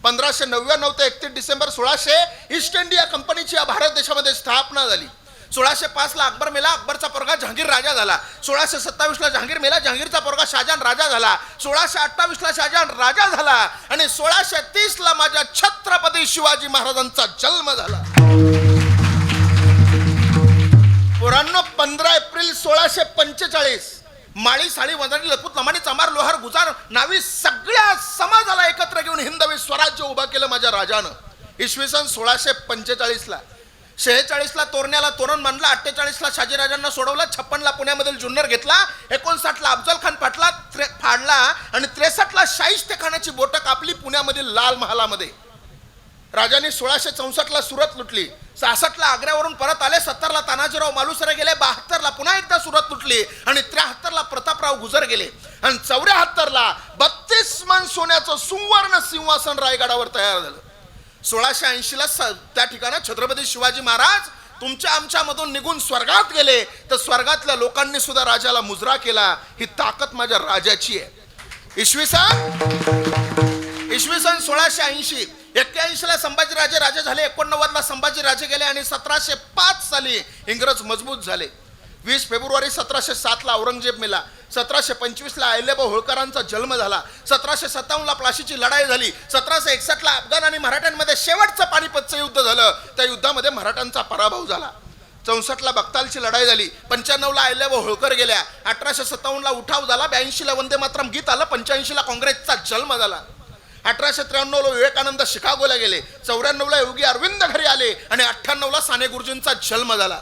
1599 ते 31 डिसेंबर 1600 ईस्ट इंडिया कंपनीची या भारत देशामध्ये स्थापना झाली. 1605 ला अकबर मेला. अकबरचा पोरगा जहांगीर राजा झाला. 1627 ला जहांगीर मेला. जहांगीरचा पोरगा शहाजहान राजा झाला. 1628 ला शहाजहान राजा झाला आणि 1630 ला माझ्या छत्रपती शिवाजी महाराजांचा जन्म झाला. पोरांनो 15 एप्रिल 1645 माळी साळी वंजारी लखूत लमाणी चमार लोहार गुजार नावी सगळ्या समाजाला एकत्र घेऊन हिंदवी स्वराज्य उभा केलं माझ्या राजानं. इसवी सन 1645 ला 46 ला तोरण्याला तोरण बांधला. 48 ला शहाजीराजांना सोडवलं. 56 ला पुण्यामधील जुन्नर घेतला. 59 ला अफजल खान फाडला आणि 63 ला शाहिस्तेखानाची बोटं कापली पुण्यामधील लाल महालामध्ये. राजांनी 1664 ला सुरत लुटली. 66 ला आग्र्यावरून परत आले. 70 ला तानाजीराव मालुसरे गेले. 72 ला पुन्हा एकदा सुरत लुटली आणि 73 ला प्रतापराव गुजर गेले आणि 74 ला 32 मन सोन्याचं सुवर्ण सिंहासन रायगडावर तयार झालं. 1680 ला त्या ठिकाणी छत्रपती शिवाजी महाराज तुमच्या आमच्या मधून निघून स्वर्गात गेले तर स्वर्गातल्या लोकांनी सुद्धा राजाला मुजरा केला. ही ताकद माझ्या राजाची आहे. इसवी सन 1680 81 ला संभाजीराजे राजे झाले. 89 ला संभाजीराजे गेले आणि 1705 साली इंग्रज मजबूत झाले. 20 फेब्रुवारी 1707 ला औरंगजेब मेला. 1725 ला अहिल्याबाई होळकरांचा जन्म झाला. 1757 ला प्लाशीची लढाई झाली. 1761 ला अफगाण आणि मराठ्यांमध्ये शेवटचं पानिपतचं युद्ध झालं. त्या युद्धामध्ये मराठ्यांचा पराभव झाला. 64 ला बक्तालची लढाई झाली. 95 ला अहिल्याबाई होळकर गेल्या. 1857 ला उठाव झाला. 82 ला वंदे मातरम गीत आलं. 85 ला काँग्रेसचा जन्म झाला. 1893 ला विवेकानंद शिकागोला गेले. 94 ला योगी अरविंद घरी आले आणि 98 ला साने गुरुजींचा जन्म झाला.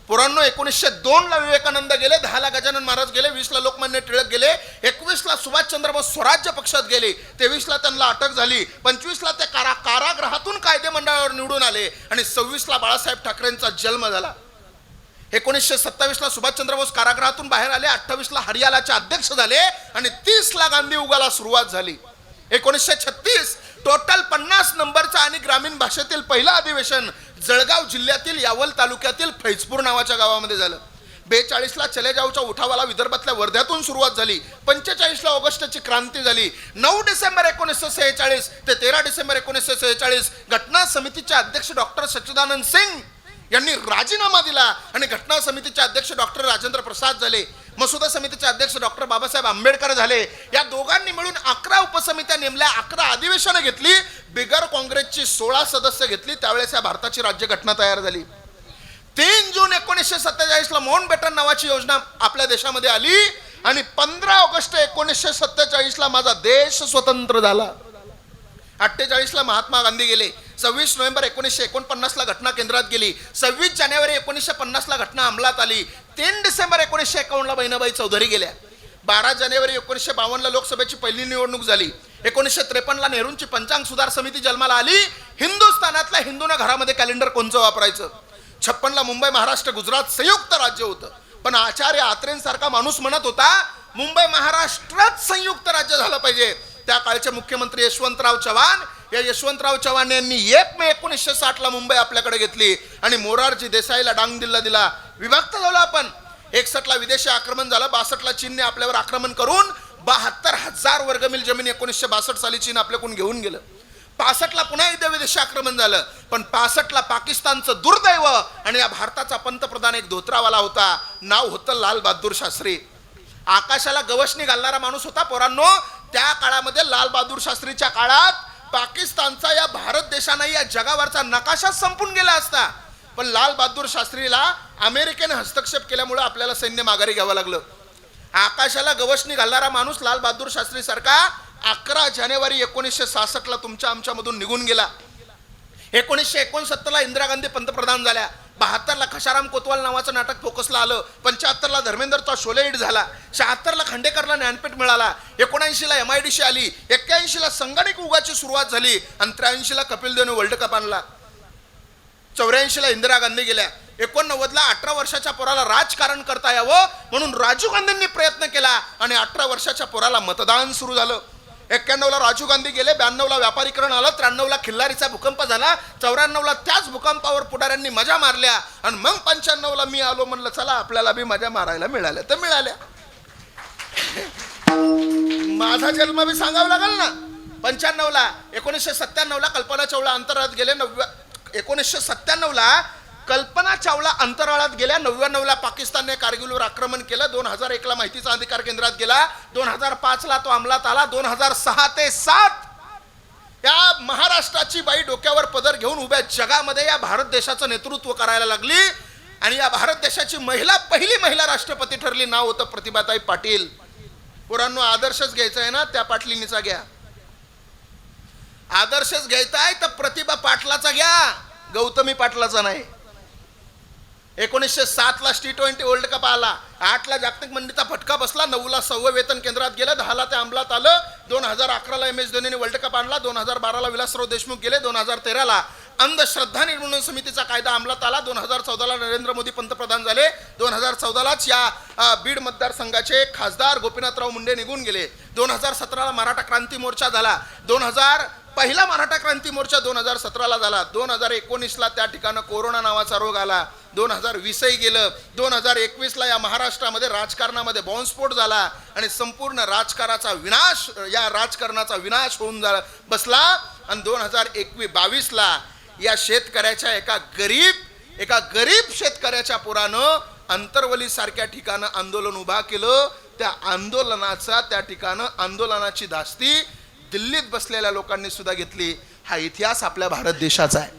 पोरांनो 1902 ला विवेकानंद गेले. 10 ला गजानन महाराज गेले. 20 ला लोकमान्य टिळक गेले. 21 ला सुभाषचंद्र बोस स्वराज्य पक्षात गेले. 23 ला त्यांना अटक झाली. 25 ला ते कारागृहातून कायदे मंडळावर निवडून आले आणि 26 ला बाळासाहेब ठाकरेंचा जन्म झाला. 1927 ला सुभाषचंद्र बोस कारागृहातून बाहेर आले. 28 ला हरियाणाचे अध्यक्ष झाले आणि 30 ला गांधी युगाला सुरुवात झाली. 1936 टोटल 50 नंबरचं आणि ग्रामीण भाषेतील पहिलं अधिवेशन जळगाव जिल्ह्यातील यावल तालुक्यातील फैजपूर नावाच्या गावामध्ये झालं. 42ला चले जाऊच्या उठावाला विदर्भातल्या वर्ध्यातून सुरुवात झाली. 45ला ऑगस्टची क्रांती झाली. 9 डिसेंबर 1946 ते 13 डिसेंबर 1946 घटना समितीचे अध्यक्ष डॉक्टर सच्चिदानंद सिंग यांनी राजीनामा दिला आणि घटना समितीचे अध्यक्ष डॉक्टर राजेंद्र प्रसाद झाले. मसुदा समितीचे अध्यक्ष डॉक्टर बाबासाहेब आंबेडकर झाले. या दोघांनी मिळून 11 उपसमित्या नेमल्या, 11 अधिवेशनं घेतली, बिगर काँग्रेसची 16 सदस्य घेतली. त्यावेळेस या भारताची राज्यघटना तयार झाली. 3 जून 1947ला माउंटबॅटन नावाची योजना आपल्या देशामध्ये आली आणि 15 ऑगस्ट 1947ला माझा देश स्वतंत्र झाला. 48ला महात्मा गांधी गेले. 26 नोव्हेंबर 1949ला घटना केंद्रात गेली. 26 जानेवारी 1950ला घटना अंमलात आली. 3 डिसेंबर 1951ला बहिणाबाई चौधरी गेल्या. 12 जानेवारी 1952ला लोकसभेची पहिली निवडणूक झाली. 1953ला नेहरूंची पंचांग सुधार समिती जन्माला आली. हिंदुस्थानातल्या हिंदूंना घरामध्ये कॅलेंडर कोणचं वापरायचं. 56ला मुंबई महाराष्ट्र गुजरात संयुक्त राज्य होतं, पण आचार्य आत्रेंसारखा माणूस म्हणत होता मुंबई महाराष्ट्रात संयुक्त राज्य झालं पाहिजे. त्या काळचे मुख्यमंत्री यशवंतराव चव्हाण, या यशवंतराव चव्हाण यांनी 1 मे 1960ला मुंबई आपल्याकडे घेतली आणि मोरारजी देसाईला डांग दिला. विभक्त झालो आपण. 61ला विदेशी आक्रमण झालं. 62ला चीनने आपल्यावर आक्रमण करून 72,000 वर्गमील जमीन 1962 साली चीन आपल्याकडून घेऊन गेलं. 65ला पुन्हा विदेशी आक्रमण झालं, पण 65ला पाकिस्तानचं दुर्दैव आणि या भारताचा पंतप्रधान एक धोत्रावाला होता, नाव होतं लाल बहादूर शास्त्री. आकाशाला गवसणी घालणारा माणूस होता पोरांनो. त्या काळामध्ये लाल बहादूर शास्त्रीच्या काळात पाकिस्तानचा या भारत देशाने या जगावरचा नकाशा संपून गेला असता, पण लाल बहादूर शास्त्रीला अमेरिकेने हस्तक्षेप केल्यामुळे आपल्याला सैन्य माघारी घ्यावं लागलं. आकाशाला गवसणी घालणारा माणूस लाल बहादूर शास्त्री सारखा 11 जानेवारी 1966ला तुमच्या आमच्यामधून निघून गेला. 1969ला इंदिरा गांधी पंतप्रधान झाल्या. 72ला खशाराम कोतवाल नावाचं नाटक फोकसला आलं. 75ला धर्मेंद्रचा शोले हिट झाला. 76ला खांडेकरला ज्ञानपीठ मिळाला. 79ला MIDC आली. 81ला संगणक युगाची सुरुवात झाली आणि 83ला कपिल देवने वर्ल्ड कप आणला. 84ला इंदिरा गांधी गेल्या. 89ला 18 वर्षाच्या पोराला राजकारण करता यावं म्हणून राजीव गांधींनी प्रयत्न केला आणि 18 वर्षाच्या पोराला मतदान सुरू झालं. 91ला राजीव गांधी गेले. 92ला व्यापारीकरण आलं. 93ला खिल्लारीचा भूकंप झाला. 94ला त्याच भूकंपावर पुढाऱ्यांनी मजा मारल्या आणि मग 95ला मी आलो, म्हणलं चला आपल्याला बी मजा मारायला मिळाल्या तर मिळाल्या. माझा जन्म बी सांगावं लागेल ना. 95ला 1997ला कल्पना चावला अंतराळात गेले. 1997ला कल्पना चावला अंतराळात गेल्या. 99ला पाकिस्तानने कारगिलवर आक्रमण केलं. 2001ला माहितीचा अधिकार केंद्रात गेला. 2005ला तो अंमलात आला. 2006 ते 7 या महाराष्ट्राची बाई डोक्यावर पदर घेऊन उभ्या जगामध्ये या भारत देशाचं नेतृत्व करायला लागली आणि या भारत देशाची पहिली महिला राष्ट्रपती ठरली. नाव होतं प्रतिभाताई पाटील. पोरांनो, आदर्शच घ्यायचा आहे ना, त्या पाटलीनीचा घ्या. आदर्शच घ्यायचा आहे तर प्रतिभा पाटलाचा घ्या, गौतमी पाटलाचा नाही. 1907ला T20 वर्ल्ड कप आला. 8ला जागतिक मंडीचा फटका बसला. 9ला 6वे वेतन केंद्रात गेलं. 10ला ते अंमलात आलं. 2011ला MS धोनीने वर्ल्ड कप आणला. 2012ला विलासराव देशमुख गेले. 2013ला अंधश्रद्धा निर्मूलन समितीचा कायदा अंमलात आला. 2014ला नरेंद्र मोदी पंतप्रधान झाले. 2014लाच या बीड मतदारसंघाचे खासदार गोपीनाथराव मुंडे निघून गेले. 2017ला मराठा क्रांती मोर्चा झाला. पहिला मराठा क्रांती मोर्चा 2017ला झाला. 2019ला त्या ठिकाणी कोरोना नावाचा रोग आला. 2020ही गेलं. 2021ला या महाराष्ट्रामध्ये राजकारणामध्ये बॉम्बस्फोट झाला आणि संपूर्ण राजकारणाचा विनाश होऊन बसला. आणि 2022ला या शेतकऱ्याच्या एका गरीब शेतकऱ्याच्या पोरानं अंतरवली सारख्या ठिकाणं आंदोलन उभा केलं. त्या आंदोलनाची धास्ती दिल्लीत बसलेल्या लोकांनी सुद्धा घेतली. हा इतिहास आपल्या भारत देशाचा आहे.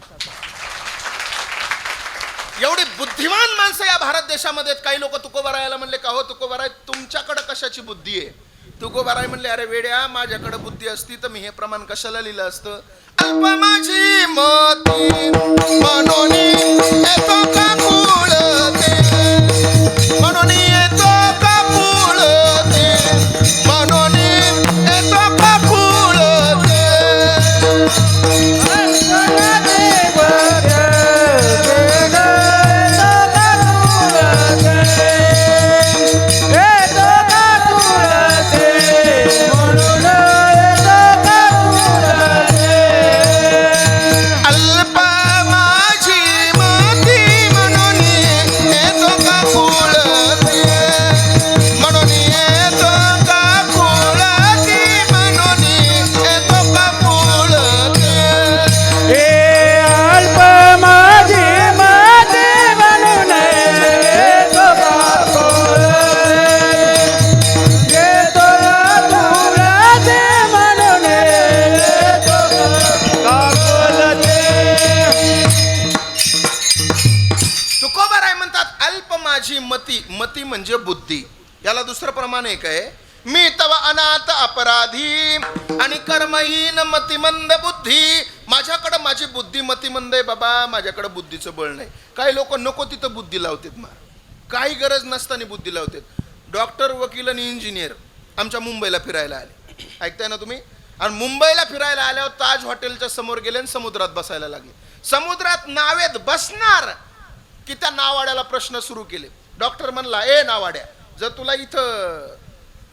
एवढी बुद्धिमान माणसं या भारत देशामध्ये. काही लोक तुकोबारायला म्हणले, का हो तुकोबाराय तुमच्याकडे कशाची बुद्धी आहे? तुकोबाराय म्हणले, अरे वेड्या, माझ्याकडे बुद्धी असती तर मी हे प्रमाण कशाला लिहिलं असतं. अल्प माझी मती म्हणून येतो का कुळते, म्हणून येतो का कुळते, म्हणून येतो का कुळते. अल्प माझी माझी मती, मती म्हणजे बुद्धी. याला दुसरं प्रमाण एक आहे, मी तव अनाथ अपराधी आणि कर्महीन मतिमंद बुद्धी. माझ्याकडे माझी बुद्धी मतिमंद आहे बाबा, माझ्याकडे बुद्धीचं बळ नाही. काही लोक नको तिथं बुद्धी लावतात, काही गरज नसताना बुद्धी लावतात. डॉक्टर, वकील आणि इंजिनियर आमच्या मुंबईला फिरायला आले, ऐकताय ना तुम्ही? आणि मुंबईला फिरायला आल्यावर ताज हॉटेलच्या समोर गेले आणि समुद्रात बसायला लागले. समुद्रात नावेत बसणार की त्या नावाड्याला प्रश्न सुरू केले. डॉक्टर म्हणला, ए नावाड्या, जर तुला इथं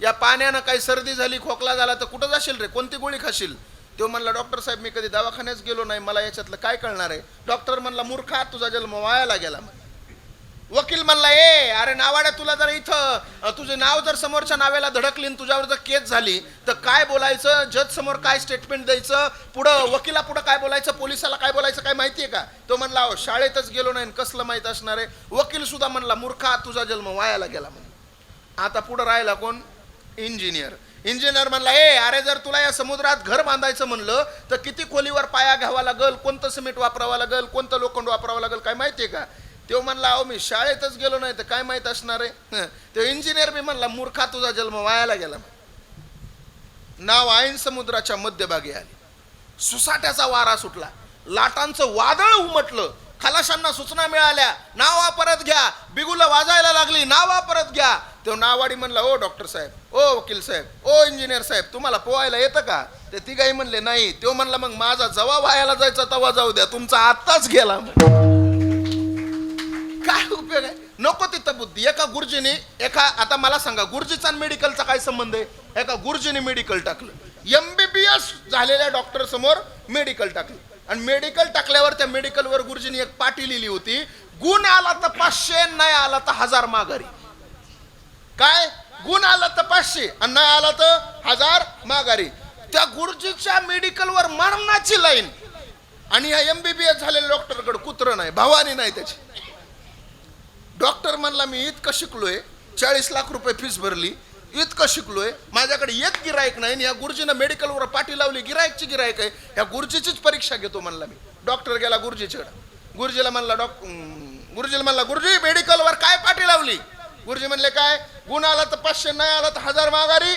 या पाण्यानं काही सर्दी झाली, खोकला झाला तर कुठं जाशील रे, कोणती गोळी खाशील? तो म्हणला, डॉक्टर साहेब मी कधी दवाखान्यात गेलो नाही, मला याच्यातलं काय कळणार आहे. डॉक्टर म्हणला, मूर्खा, तुझा जन्म वायाला गेला. वकील म्हणला, ए अरे नावाड्या, तुला जर इथं तुझे नाव जर समोरच्या नावेला धडकली, तुझ्यावर जर केस झाली तर काय बोलायचं, जज समोर काय स्टेटमेंट द्यायचं, पुढं वकिला पुढं काय बोलायचं, पोलिसाला काय बोलायचं, काय माहितीये का? तो म्हणला, अहो शाळेतच गेलो नाही, कसलं माहित असणार आहे. वकील सुद्धा म्हणला, मूर्खा, तुझा जन्म वायाला गेला. म्हणून आता पुढं राहिला कोण? इंजिनियर. इंजिनियर म्हणला, ए अरे जर तुला या समुद्रात घर बांधायचं म्हणलं तर किती खोलीवर पाया घ्यावा लागल, कोणतं सिमेंट वापरावं लागल, कोणतं लोखंड वापरावं लागल, काय माहितीये का? तो म्हणला, अहो मी शाळेतच गेलो नाही तर काय माहित असणार आहे. तो इंजिनियर बी म्हणला, मूर्खा, तुझा जन्म वायाला गेला. नाव ऐन समुद्राच्या मध्यभागी आली, सुसाट्याचा वारा सुटला, लाटांचं वादळ उमटलं, खलाशांना सूचना मिळाल्या, नावा परत घ्या. बिगुल वाजायला लागली, नावा परत घ्या. तो नावाडी म्हणला, ओ डॉक्टर साहेब, ओ वकील साहेब, ओ इंजिनियर साहेब, तुम्हाला पोहायला येतं का? ते तिघाही म्हणले नाही. तो म्हणला, मग माझा जवा वायाला जायचा तवा जाऊ द्या, तुमचा आत्ताच गेला. काय उपयोग आहे? नको तिथं बुद्धी. एका गुरुजीने आता मला सांगा, गुरुजीचा मेडिकलचा काय संबंध आहे? एका गुरुजीने मेडिकल टाकलं, MBBS झालेल्या डॉक्टर समोर मेडिकल टाकलं, आणि मेडिकल टाकल्यावर त्या मेडिकलवर गुरुजीने एक पाटी लिहिली होती, गुण आला तर 500, नाही आला तर 1000 माघारी. काय? गुण आला तर 500 आणि नाही आला तर 1000 माघारी. त्या गुरुजीच्या मेडिकलवर मरणाची लाईन, आणि या MBBS झालेल्या डॉक्टरकडे कुत्र नाही, भवानी नाही त्याची. डॉक्टर म्हणला, मी इतकं शिकलोय, 40 लाख रुपये फीस भरली, इतकं शिकलोय, माझ्याकडे एक गिरायक नाही, या गुरुजीनं मेडिकलवर पाठी लावली, गिरायकची गिरायक आहे, या गुरुजीचीच परीक्षा घेतो म्हणला मी. डॉक्टर गेला गुरुजीकडे. गुरुजीला म्हणला, गुरुजी मेडिकलवर काय पाठी लावली? गुरुजी म्हणले, काय? गुण आला तर 500, नाही आला तर 1000 माघारी.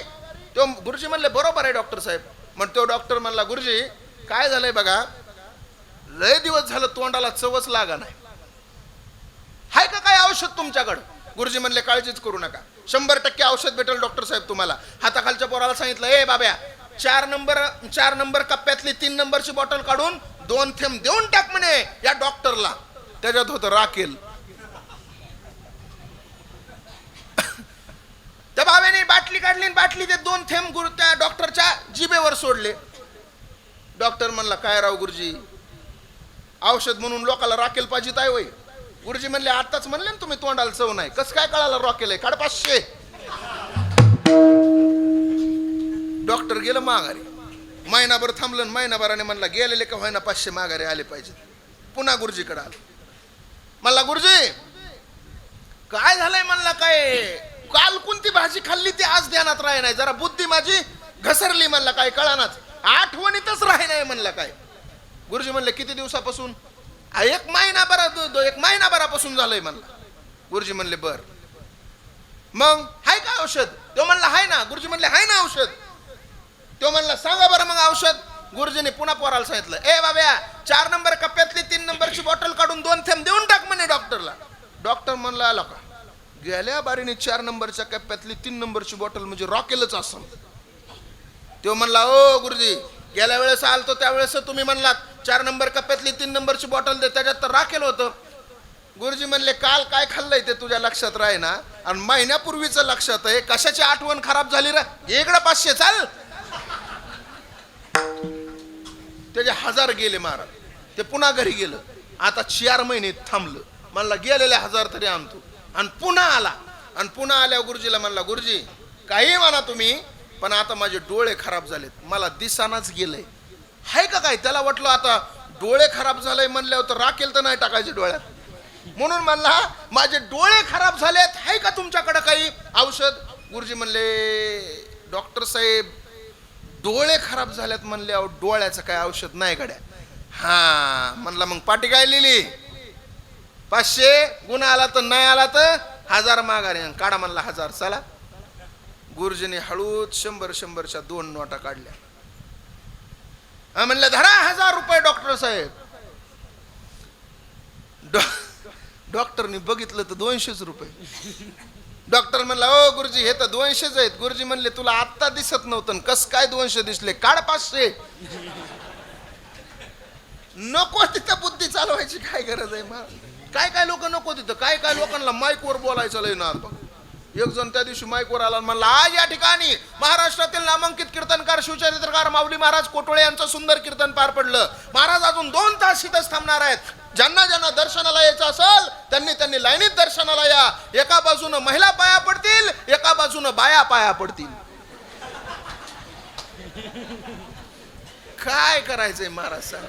तो गुरुजी म्हणले, बरोबर आहे डॉक्टर साहेब. मग तो डॉक्टर म्हणला, गुरुजी काय झालंय बघा, लय दिवस झालं तोंडाला चवच लागा नाही, हाय का काय औषध तुमच्याकडं? गुरुजी म्हणले, काळजीच करू नका, 100% औषध भेटेल डॉक्टर साहेब तुम्हाला. हाताखालच्या पोराला सांगितलं, ए बाब्या, 4 नंबर कप्प्यातली 3 नंबरची बॉटल काढून 2 थेंब देऊन टाक म्हणे या डॉक्टरला. त्याच्यात होतं राखेल. त्या बाब्याने बाटली काढली, बाटली ते 2 थेंब त्या डॉक्टरच्या जिभेवर सोडले. डॉक्टर म्हणला, काय राव गुरुजी, औषध म्हणून लोकाला राखेल पाहिजे आहे वय? गुरुजी म्हणले, आताच म्हणले ना तुम्ही तोंडाला चव नाही, कसं काय कळालं रॉकेल आहे? काढ 500. डॉक्टर गेलं माघारी. महिनाभर थांबलं, महिनाभराने म्हणला, गेलेले का व्हायना 500 माघारी आले पाहिजे. पुन्हा गुरुजीकडे आलं. म्हणला, गुरुजी काय झालंय? म्हणला, काय काल कोणती भाजी खाल्ली ती आज ध्यानात राही नाही, जरा बुद्धी माझी घसरली. म्हणला, काय कळानाच, आठवणीतच राही नाही. म्हणला, काय? गुरुजी म्हणले, किती दिवसापासून? 1 महिनाभरापासून झालंय. म्हणला. गुरुजी म्हणले, बर, मग हाय का औषध? तो म्हणला, हाय ना. गुरुजी म्हणले, हाय ना औषध? तो म्हणला, सांगा बरं मग औषध. गुरुजीने पुन्हा पोराला सांगितलं, ए बाब्या, 4 नंबर कप्प्यातली 3 नंबरची बॉटल काढून 2 थेंब देऊन टाक म्हणे डॉक्टरला. डॉक्टर म्हणला, आला का? गेल्या बारीने 4 नंबरच्या कप्प्यातली 3 नंबरची बॉटल म्हणजे रॉकेलच असं. तो म्हणला, ओ गुरुजी, गेल्या वेळेस आलतो त्यावेळेस तुम्ही म्हणलात 4 नंबर कप्प्यातली 3 नंबरची बॉटल दे, त्याच्यात तर राखेल होतं. गुरुजी म्हणले, काल काय खाल्लंय ते तुझ्या लक्षात राही ना, आणि महिन्यापूर्वीचं लक्षात आहे, कशाची आठवण खराब झाली रे? इकडे 500 चाल. त्याचे 1000 गेले महाराज. ते पुन्हा घरी गेलं. आता 4 महिने थांबलं. म्हणला, गेलेले 1000 तरी आणतो. आणि पुन्हा आला. आणि पुन्हा आल्यावर गुरुजीला म्हणला, गुरुजी काही म्हणा तुम्ही, पण आता माझे डोळे खराब झालेत, मला दिसानाच गेलंय. हाय का काय? त्याला वाटलं आता डोळे खराब झाले म्हणल्यावर तर राखेल तर नाही टाकायचे डोळ्यात, म्हणून म्हणला, माझे डोळे खराब झालेत, हाय का तुमच्याकडे काही औषध? गुरुजी म्हणले, डॉक्टर साहेब, डोळे खराब झालेत म्हणल्यावर डोळ्याचं काय औषध नाही गड्या. हा म्हणला, मग पाटी काय लिहिली? 500, गुन्हा आला तर नाही आला तर 1000 माघारी काढा म्हणला 1000. चला गुरुजीने हळूच 100-100च्या 2 नोटा काढल्या. म्हणलं धरा 1000 रुपये डॉक्टर साहेब. डॉक्टरनी बघितलं तर 200 रुपये. डॉक्टर म्हणला ओ गुरुजी हे तर 200 आहेत. गुरुजी म्हणले तुला आत्ता दिसत नव्हतं कस काय 200 दिसले, काढ 500. नको तिथं बुद्धी चालवायची काय गरज आहे. काय काय लोक नको तिथं, काय काय लोकांना माईकवर बोलायचं लय ना. एक जण त्या दिवशी माईकवर आला म्हणला आज या ठिकाणी महाराष्ट्रातील नामांकित कीर्तनकार शिवचरित्रकार माऊली महाराज कोटोळे यांचं सुंदर कीर्तन पार पडलं. महाराज अजून 2 तास इथंच थांबणार आहेत. ज्यांना ज्यांना दर्शनाला यायचं असेल त्यांनी लाईनीत दर्शनाला या. एका बाजूनं महिला पाया पडतील, एका बाजूनं बाया पाया पडतील. काय करायचंय महाराज सांग.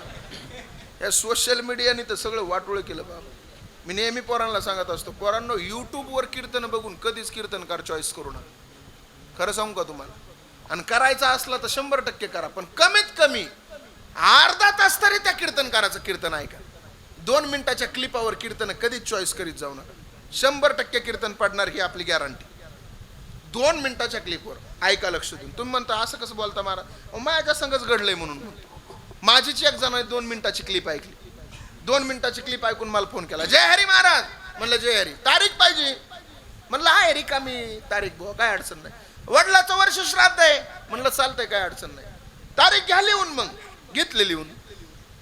या सोशल मीडियाने तर सगळं वाटोळं केलं बाबा. मी नेहमी पोरांना सांगत असतो, पोरांनो यूट्यूबवर कीर्तन बघून कधीच कीर्तनकार चॉईस करू नका. खरं सांगू का तुम्हाला. आणि करायचा असला तर 100% करा, पण कमीत कमी अर्धा तास तरी त्या कीर्तनकाराचं कीर्तन ऐका. 2 मिनिटाच्या क्लिपावर कीर्तन कधीच चॉईस करीत जाऊ नका. 100% कीर्तन पडणार ही आपली गॅरंटी. 2 मिनिटाच्या क्लिपवर ऐका लक्ष देऊन. तुम्ही म्हणता असं कसं बोलता महाराज, माझ्या संगच घडलंय म्हणून म्हणतो. माझीच एक जण 2 मिनिटाची क्लिप ऐकली. 2 मिनिटाची क्लिप ऐकून मला फोन केला, जय हरी महाराज. म्हणलं जय हरी, तारीख पाहिजे. म्हणलं आहे रिकामी तारीख भाऊ, काय अडचण नाही. वडिलाचं वर्ष श्राद्ध आहे. म्हणलं चालतंय, काय अडचण नाही. तारीख घ्या लिहून. मग घेतले लिहून.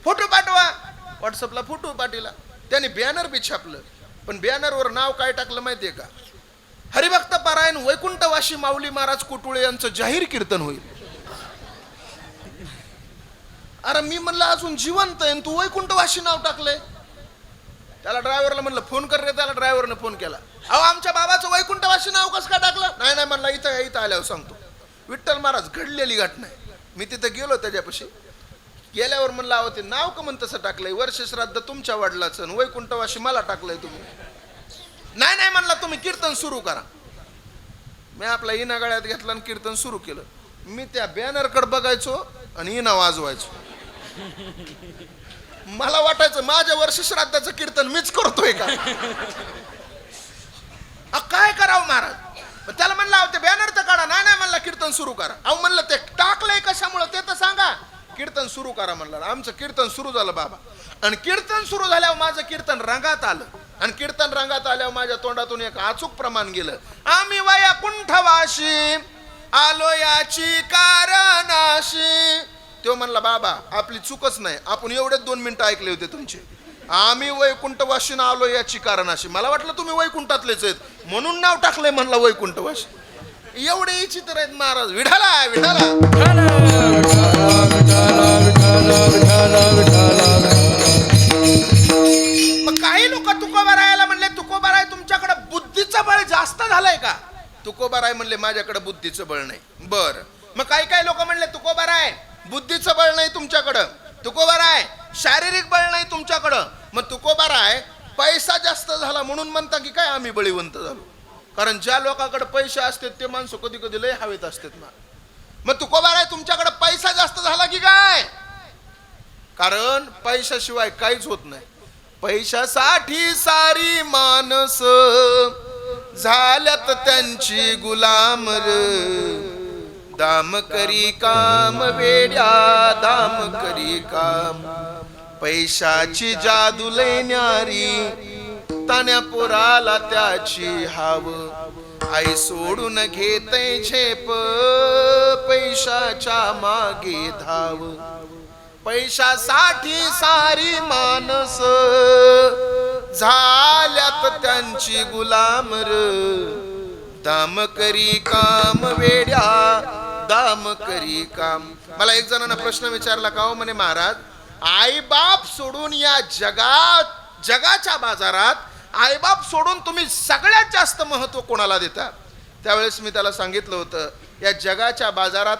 फोटो पाठवा. व्हॉट्सअपला फोटो पाठवला. त्याने बॅनर बी छापलं. पण बॅनरवर नाव काय टाकलं माहितीये का, हरिभक्त पारायण वैकुंठवासी माऊली महाराज कोटुळे यांचं जाहीर कीर्तन होईल. अरे मी म्हणलं अजून जिवंत आहे तू वैकुंठवासी नाव टाकलंय. त्याला ड्रायव्हरला म्हणलं फोन कर रे. त्याला ड्रायव्हरने फोन केला, अहो आमच्या बाबाचं वैकुंठवासी नाव कसं काय टाकलं. नाही म्हणलं इथं आल्यावर सांगतो. विठ्ठल महाराज घडलेली घटना आहे. मी तिथं गेलो त्याच्यापाशी. गेल्यावर म्हणलं अहो ते नाव का म्हणून तसं टाकलंय, वर्ष श्राद्ध तुमच्या वडिलाचं, वैकुंठवासी मला टाकलंय तुम्ही. नाही म्हणलं तुम्ही कीर्तन सुरू करा. मी आपला इना गळ्यात घेतला आणि कीर्तन सुरू केलं. मी त्या बॅनरकडे बघायचो आणि इना वाजवायचो. मला वाटायचं माझ्या वर्ष श्राद्धाचं कीर्तन मीच करतोय का. काय करावं महाराज. त्याला म्हणलं अहो ते बॅनर तर काढा. नाही म्हणलं कीर्तन सुरू करा. अहो म्हणलं ते टाकलंय कशामुळे ते तर सांगा. कीर्तन सुरू करा म्हणलं. आमचं कीर्तन सुरू झालं बाबा. आणि कीर्तन सुरू झाल्यावर माझं कीर्तन रंगात आलं. आणि कीर्तन रंगात आल्यावर माझ्या तोंडातून एक अचूक प्रमाण गेलं, आम्ही वैकुंठवासी आलो याची कारणाशी. तो म्हणला बाबा आपली चूकच नाही, आपण एवढेच 2 मिनिटं ऐकले होते तुमचे. आम्ही वैकुंठवासीनं आलो याची कारणाशी. मला वाटलं तुम्ही वैकुंठातलेच आहेत म्हणून नाव टाकलंय म्हणला वैकुंठवासी. एवढे विचित्र आहेत महाराज. विठाला विठाला. मग काही लोक तुकोबारायला म्हणले तुकोबाराय तुमच्याकडे बुद्धीचं बळ जास्त झालंय का. तुकोबाराय म्हणले माझ्याकडे बुद्धीचं बळ नाही. बर मग काही लोक म्हणले तुकोबाराय बुद्धीचं बळ नाही तुमच्याकडं, तुकोबाराय शारीरिक बळ नाही तुमच्याकडं. मग तुकोबाराय पैसा जास्त झाला म्हणून म्हणता की काय आम्ही बळीवंत झालो. कारण ज्या लोकांकडे पैसे असतात ते माणसं कधी कधी लय हवेत असतात ना. मग तुकोबाराय तुमच्याकडे पैसा जास्त झाला की काय. कारण पैशाशिवाय काहीच होत नाही. पैशासाठी सारी माणस झाल्यात त्यांची गुलाम र. दाम करी काम वेड्या दाम करी काम. पैशाची जादू लय न्यारी तान्या पोराला त्याची हाव. आई सोडून घेतय झेप पैशाच्या मागे धाव. पैशासाठी सारी माणस झाल्यात त्यांची गुलाम र. दाम करी काम वेड्या दाम करी काम. मला एक जणांना प्रश्न विचारला का हो म्हणे महाराज आईबाप सोडून या जगाच्या बाजारात आईबाप सोडून तुम्ही सगळ्यात जास्त महत्व कोणाला देता. त्यावेळेस मी त्याला सांगितलं होतं या जगाच्या बाजारात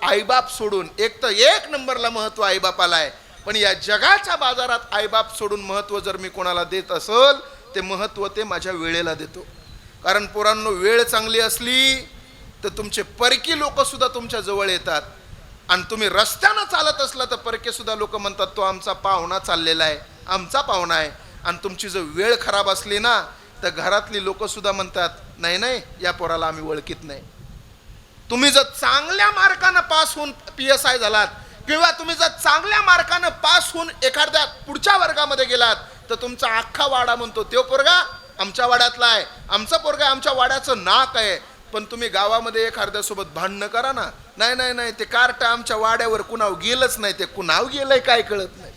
आईबाप सोडून एक नंबरला महत्व आईबापाला आहे. पण या जगाच्या बाजारात आईबाप सोडून महत्व जर मी कोणाला देत असेल ते महत्व ते माझ्या वेळेला देतो. कारण पोरांनो वेळ चांगली असली तर तुमचे परकी लोक सुद्धा तुमच्या जवळ येतात. आणि तुम्ही रस्त्यानं चालत असला तर परके सुद्धा लोक म्हणतात तो आमचा पाहुणा चाललेला आहे, आमचा पाहुणा आहे. आणि तुमची जर वेळ खराब असली ना तर घरातली लोक सुद्धा म्हणतात नाही नाही या पोराला आम्ही ओळखीत नाही. तुम्ही जर चांगल्या मार्कानं पास होऊन PSI झालात किंवा तुम्ही जर चांगल्या मार्कानं पास होऊन एखाद्या पुढच्या वर्गामध्ये गेलात तर तुमचा अख्खा वाडा म्हणतो तो पोरगा आमच्या वाड्यातला आहे, आमचा पोरगा आमच्या वाड्याचं नाक आहे. पण तुम्ही गावामध्ये एखाद्यासोबत भांडणं करा ना, नाही नाही नाही ते कार्ट आमच्या वाड्यावर कुणाव गेलंच नाही, ते कुणाव गेलंय काय कळत नाही.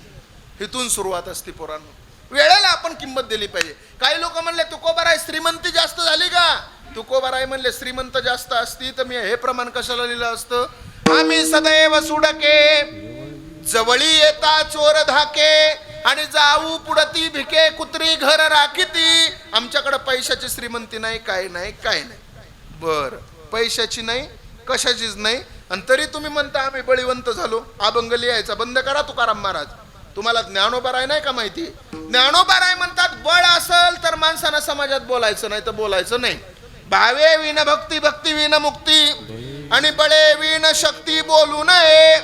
इथून सुरुवात असते पोरांनो. वेळेला आपण किंमत दिली पाहिजे. काही लोक म्हणले तुकोबाराय श्रीमंती जास्त झाली का? तुकोबाराय म्हणले श्रीमंत जास्त असती तर मी हे प्रमाण कशाला लिहिलं असतं? आम्ही सदैव सुडके जवळी येता चोर धाके आणि जाऊ पुढती भिके कुत्री घर राखीती. आमच्याकडे पैशाची श्रीमंती नाही, काय नाही काय नाही. बर पैशाची नाही कशाचीच नाही आणि तरी तुम्ही म्हणता आम्ही बळीवंत झालो. अभंग लिहायचा बंद करा तुकाराम महाराज. तुम्हाला ज्ञानोबाराय नाही का माहिती? ज्ञानोबाराय म्हणतात बळ असेल तर माणसानं समाजात बोलायचं, नाही तर बोलायचं नाही. भावे विन भक्ती भक्ती विन मुक्ती आणि बळे विन शक्ती बोलू नये.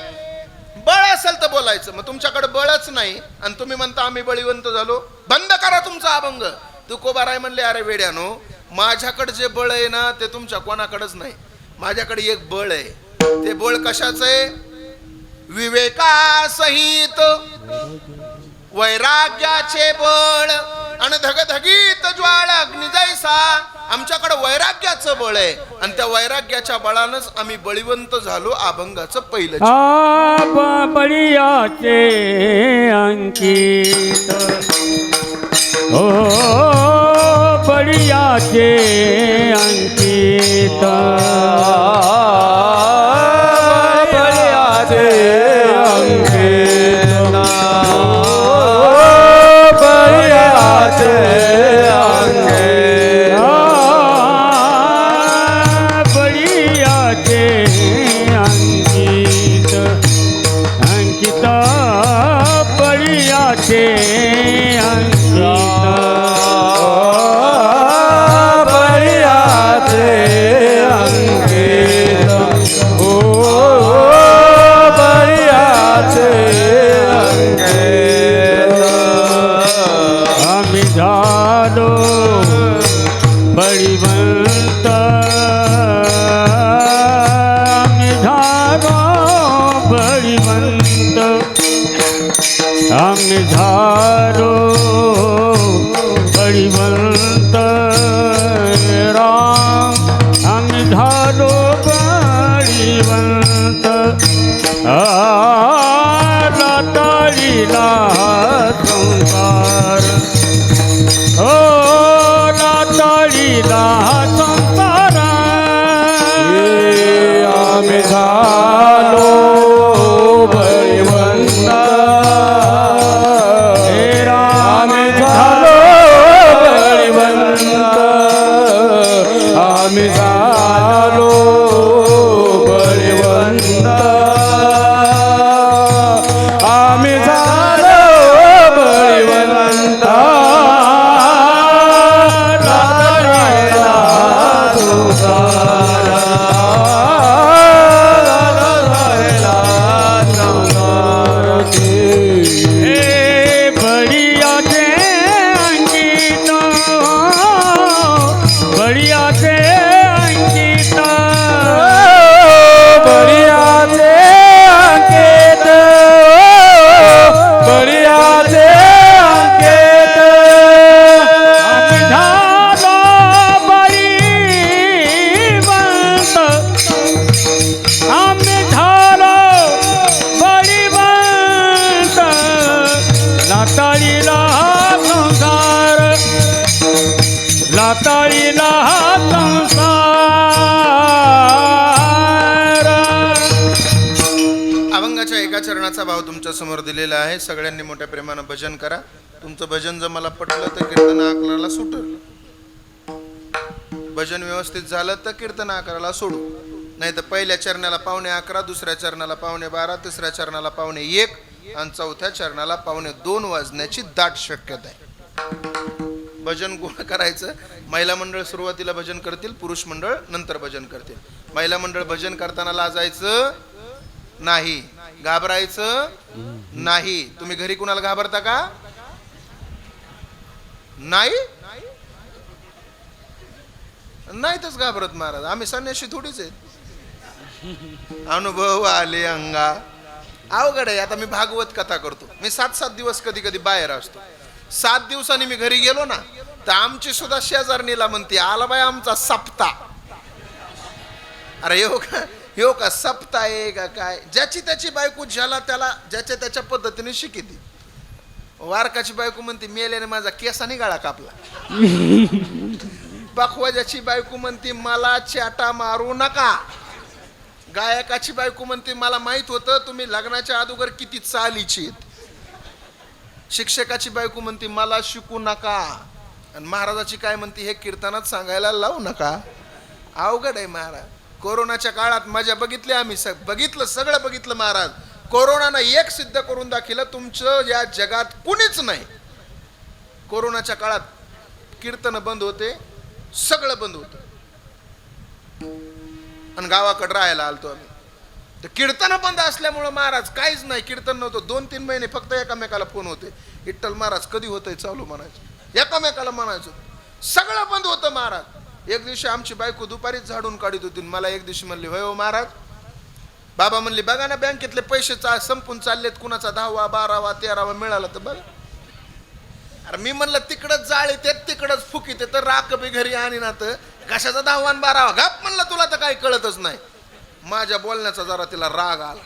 बळ असेल तर बोलायचं. मग तुमच्याकडे बळच नाही आणि तुम्ही म्हणता आम्ही बळीवंत झालो. बंद करा तुमचा अभंग. तुकोबाराय म्हणले अरे वेड्यानो, माझ्याकडे जे बळ आहे ना ते तुमच्या कोणाकडेच नाही. माझ्याकडे एक बळ आहे. ते बळ कशाचं आहे? विवेकासहित वैराग्याचे बळ आणि धगधगीत ज्वाळ अग्नी जैसा. आमच्याकडे वैराग्याचं बळ आहे आणि त्या वैराग्याच्या बळानंच आम्ही बळीवंत झालो. अभंगाचं पहिलं
बळीयाचे अंकित हो बळीयाचे अंकित बळीयाचे अंकित बळीयाचे झारो बळीवंत राम आम्ही झालो बळीवंत. लाताळीला संसार हो लाताळीला संसार आम्ही झालो बळीवंत. आम्ही झालो बळीवंत. आम्ही झालो बळीवंत. लाताळीला संसार लाताळीला संसार हे बळीयाचे अंकित बळीयाचे अंकित बळीयाचे अंकित बळीयाचे अंकित आम्ही झालो बळीवंत. आम्ही झालो बळीवंत. लाताळीला संसार लाताळीला संसार.
अभंगाच्या एका चरणाचा भाव तुमच्या समोर दिलेला आहे. सगळ्यांनी मोठ्या प्रेमानं भजन करा. तुमचं भजन जर मला पटलं तर कीर्तन आकाराला सुटलं. भजन व्यवस्थित झालं तर कीर्तन आकाराला सोडू. नाही तर पहिल्या चरणाला 11:15, दुसऱ्या चरणाला 12:15, तिसऱ्या चरणाला 1:15 आणि चौथ्या चरणाला 1:15 वाजण्याची दाट शक्यता आहे. भजन कोण करायचं? महिला मंडळ सुरुवातीला भजन करतील, पुरुष मंडळ नंतर भजन करतील. महिला मंडळ भजन करताना लाजायचं नाही, घाबरायचं नाही. तुम्ही घरी कुणाला घाबरता का? नाही. नाहीतच घाबरत महाराज, आम्ही संन्याशी थोडीच आहेत. अनुभव आले अंगा. अवघड आहे. आता मी भागवत कथा करतो, मी 7-7 दिवस कधी कधी बाहेर असतो. 7 दिवसांनी मी घरी गेलो ना, तर आमची सुद्धा शेजारणीला म्हणते, आला बाई आमचा सप्ता. अरे येऊ का सप्ता आहे का काय? ज्याची त्याची बायको ज्याला त्याला ज्याच्या त्याच्या पद्धतीने शिकिती. वारकाची बायको म्हणते, मेल्याने माझा केसानी गळा कापला. बखवाजाची बायको म्हणते, मला चाटा मारू नका. गायकाची बायको म्हणते, मला माहित होतं तुम्ही लग्नाच्या अगोदर किती चालीची. शिक्षकाची बायको म्हणते, मला शिकू नका. आणि महाराजाची काय म्हणते, हे कीर्तनात सांगायला लावू नका. अवघड आहे महाराज. कोरोनाच्या काळात मजा बघितली आम्ही, सगळं बघितलं महाराज. कोरोनानं एक सिद्ध करून दाखिलं, तुमचं या जगात कुणीच नाही. कोरोनाच्या काळात कीर्तन बंद होते, सगळं बंद होतं. आणि गावाकडे राहायला आलतो आम्ही, तर कीर्तन बंद असल्यामुळं महाराज काहीच नाही, कीर्तन नव्हतं. 2-3 महिने फक्त एकामेकाला फोन होते, विठ्ठल महाराज कधी होतंय चालू म्हणायचं, एकामेकाला म्हणायचं. सगळं बंद होतं महाराज. एक दिवशी आमची बायको दुपारीच झाडून काढत होती, मला एक दिवशी म्हणली, होय हो महाराज. बाबा म्हणली, बघा ना बँकेतले पैसे संपून चाललेत, कुणाचा 10वा 12वा 13वा मिळाला तर बघा. अरे मी म्हणलं, तिकडच जाळे ते तिकडच फुकी ते, तर राख बी घरी आणि ना तर कशाचा 10वा आणि 12वा गप. म्हणलं तुला तर काही कळतच नाही. माझ्या बोलण्याचा जरा तिला राग आला.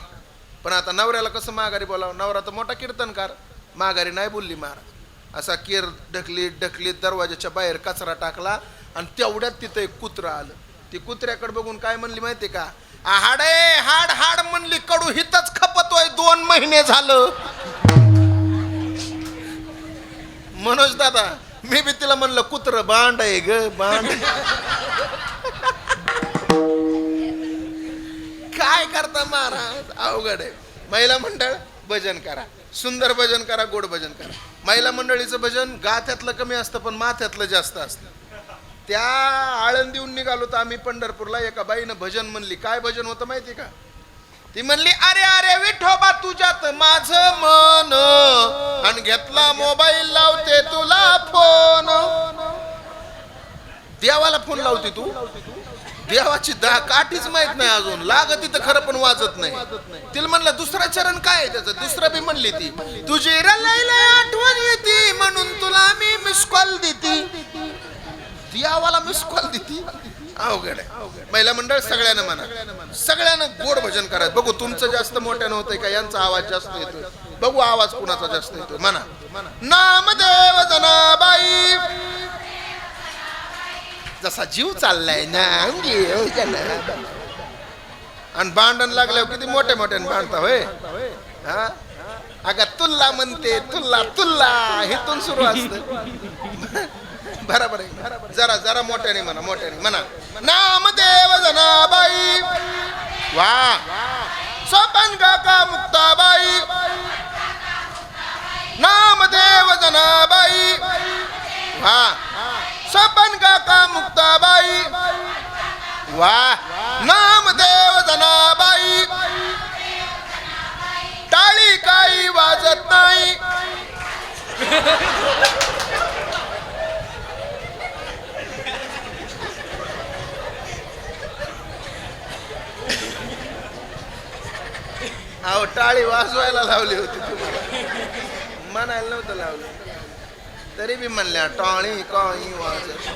पण आता नवऱ्याला कसं माघारी बोलावं, नवरा तर मोठा कीर्तनकार, माघारी नाही बोलली महाराज. असा केर ढकलीत दरवाजाच्या बाहेर कचरा टाकला, आणि तेवढ्यात तिथं एक कुत्रं आलं. ती कुत्र्याकडे बघून काय म्हणली माहितीये का, हाड हाड हाड म्हणली, कडू हितच खपतोय 2 महिने झालं. मनोज दादा, मी बी तिला म्हणलं, कुत्र बांड आहे ग बांड. काय करता महाराज, अवघड आहे. महिला मंडळ भजन करा, सुंदर भजन करा, गोड भजन करा. महिला मंडळीचं भजन गाथ्यातलं कमी असतं, पण माथ्यातलं जास्त असतं. त्या आळंदीहून निघालो तर आम्ही पंढरपूरला, एका बाईनं भजन म्हणली. काय भजन होतं माहिती का? ती म्हणली, अरे अरे विठोबा तुझ्यात माझं मन, आणि घेतला मोबाईल लावते तुला फोन. देवाला फोन लावते तू? देवाची काठीच माहित नाही अजून, लागत तिथं खरं पण वाजत नाही. तिला म्हणलं, दुसरा चरण काय आहे त्याचं? दुसरं बी म्हणली ती, तुझी रलायला आठवण येते म्हणून तुला मी मिस कॉल देती. देवाला मिस कॉल देती. अवघड आहे. महिला मंडळ सगळ्यांना म्हणा, सगळ्यांना गोड भजन करायचं. बघू तुमचं जास्त मोठ्यानं होतंय का, यांचा आवाज जास्त येतोय. बघू आवाज कुणाचा जास्त येतोय. म्हणा, नामदेव जनाबाई, जसा जीव चाललाय ना. आणि भांडण लागल्यावर किती मोठ्या मोठ्याने भांडता होय. हा, अगं तुल्ला म्हणते, तुल्ला तुल्ला हेतून सुरू असत. बरोबर आहे. जरा जरा मोठ्याने म्हणा, मोठ्याने म्हणा, नामदेव जनाबाई. वा, सोपन काका मुक्ताबाई, नामदेव जनाबाई. वा, सोपन काका मुक्ताबाई. वा, नामदेव जनाबाई. टाळी काही वाजत नाही. अहो, टाळी वाजवायला लावली होती तुम्हाला, म्हणायला नव्हतं लावलं, तरी बी म्हणल्या टाळी काही वाजत.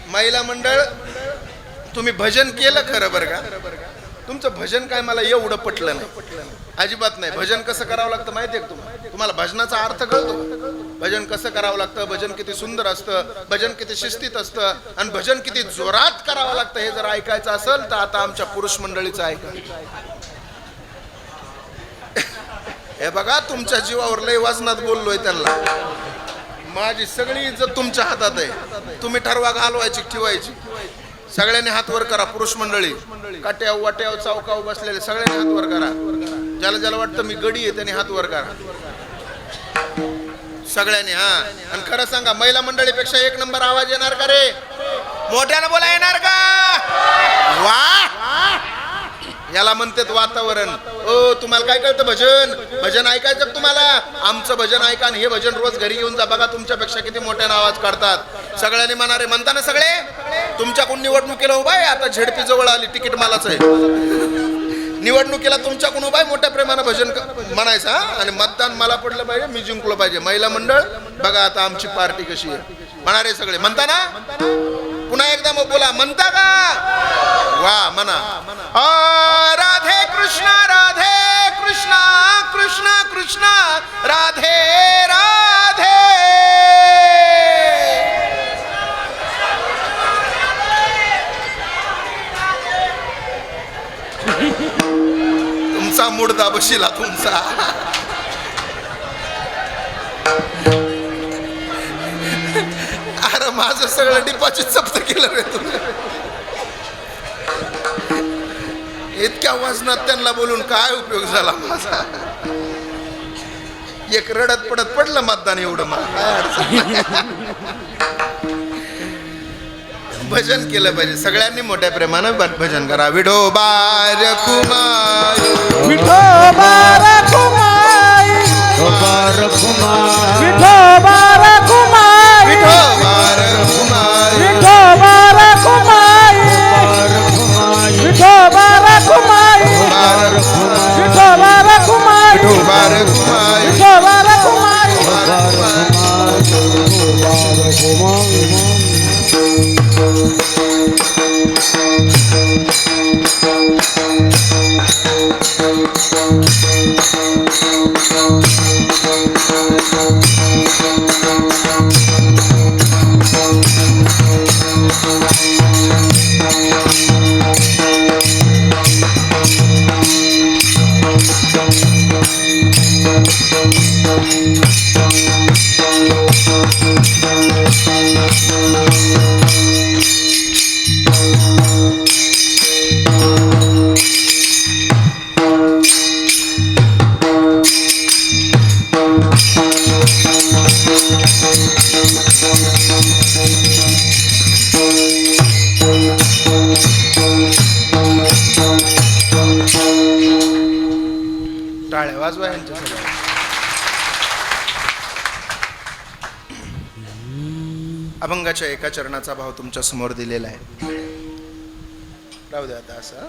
महिला मंडळ, तुम्ही भजन केलं खरं बरं का. तुमचं भजन काय मला एवढं पटलं नाही, अजिबात नाही. भजन कसं करावं लागतं माहितीये का तुम्हाला? भजनाचा अर्थ कळतो? भजन कसं करावं लागतं, भजन किती सुंदर असतं, भजन किती शिस्तीत असतं, आणि भजन किती जोरात करावं लागतं, हे जर ऐकायचं असेल तर आता आमच्या पुरुष मंडळीचं ऐका. हे बघा, तुमच्या जीवावर लय वजनात बोललोय त्यांना. माझी सगळी इज्जत तुमच्या हातात आहे. तुम्ही ठरवा घालवायची ठेवायची. सगळ्यांनी हात वर करा. पुरुष मंडळी, काट्याव वाट्याव चौकाव बसलेले सगळ्यांनी हात वर करा. ज्याला ज्याला वाटतं मी गडी आहे त्यांनी हात वर करा सगळ्यांनी. हा, आणि खरं सांगा, महिला मंडळीपेक्षा 1 नंबर आवाज येणार का रे? मोठ्यानं बोला, येणार का? वा, याला म्हणतात वातावरण. ओ, तुम्हाला काय कळतं? भजन भजन ऐकायचं तुम्हाला? आमचं भजन ऐका, आणि हे भजन रोज घरी घेऊन जा. बघा तुमच्यापेक्षा किती मोठ्यानं आवाज काढतात. सगळ्यांनी म्हणणारे म्हणता ना सगळे तुमच्याकडून निवडणुकीला उभा आहे. आता झेडपी जवळ आली, तिकीट मलाच आहे. निवडणुकीला तुमच्याकडून उभा आहे, मोठ्या प्रेमानं भजन म्हणायचं हा. आणि मतदान मला पडलं पाहिजे, मी जिंकलो पाहिजे. महिला मंडळ बघा आता आमची पार्टी कशी आहे म्हणारे सगळे. म्हणता ना पुन्हा एकदा मग बोला, म्हणता का? वा म्हणा. राधे कृष्ण कृष्ण कृष्ण राधे राधे. तुमचा मुडदा बशिला तुमचा. अरे माझं सगळं डिपॉझिट जप्त केलं रे तुम्ही. इतक्या वजनात त्यांना बोलून काय उपयोग झाला माझा. एक रडत पडत पडलं मतदान एवढं मला काय अडचण नाही. भजन केलं पाहिजे सगळ्यांनी मोठ्या प्रेमानं भजन करा. विठोबा रखुमाई
विठोबा रखुमाई विठोबा रखुमाई
विठोबा रखुमाई
विठोबा रखुमाई विठोबा रखुमाई विठोबा रखुमाई
विठोबा रखुमाई
विठोबा रखुमाई
टाळ्या वाजवा यांच्यासाठी. अभंगाच्या एका चरणाचा भाव तुमच्या समोर दिलेला आहे. राहू द्या आता असं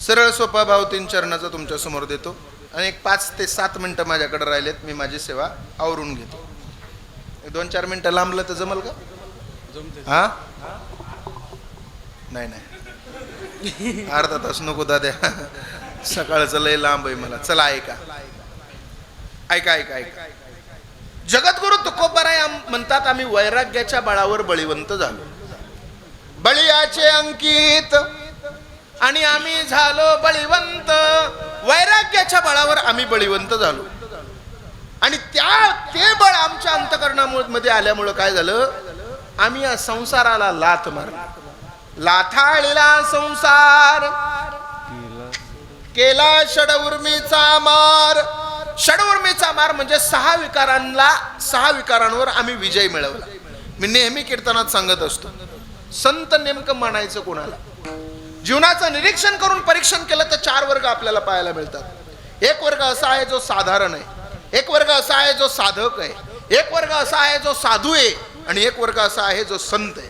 सरळ सोपा भाव 3 चरणाचा तुमच्या समोर देतो आणि एक 5 ते 7 मिनिटं माझ्याकडे राहिलेत. मी माझी सेवा आवरून घेतो. 2-4 मिनिटं लांबलं तर जमल का? हा नाही नाही अर्धा तास नको दाद्या. सकाळचं लय लांब आहे मला. चला ऐका ऐका ऐका ऐका. जगद्गुरु तुकोबाराय म्हणतात, आम्ही वैराग्याच्या बळावर बळीवंत झालो. बळीयाचे अंकित आणि आम्ही झालो बळीवंत. वैराग्याच्या बळावर आम्ही बळीवंत झालो. आणि ते बळ आमच्या अंतःकरणामध्ये आल्यामुळं काय झालं, आम्ही या संसाराला लाथ मारली. लाथाळीला संसार केला षडउर्मीचा मार. षडउर्मीचा मार म्हणजे 6 विकारांवर आम्ही विजय मिळवला. मी नेहमी कीर्तनात सांगत असतो, संत नेमकं म्हणायचं कोणाला? जीवनाचं निरीक्षण करून परीक्षण केलं तर 4 वर्ग आपल्याला पाहायला मिळतात. एक वर्ग असा आहे जो साधारण आहे, एक वर्ग असा आहे जो साधक आहे, एक वर्ग असा आहे जो साधू आहे, आणि एक वर्ग असा आहे जो संत आहे.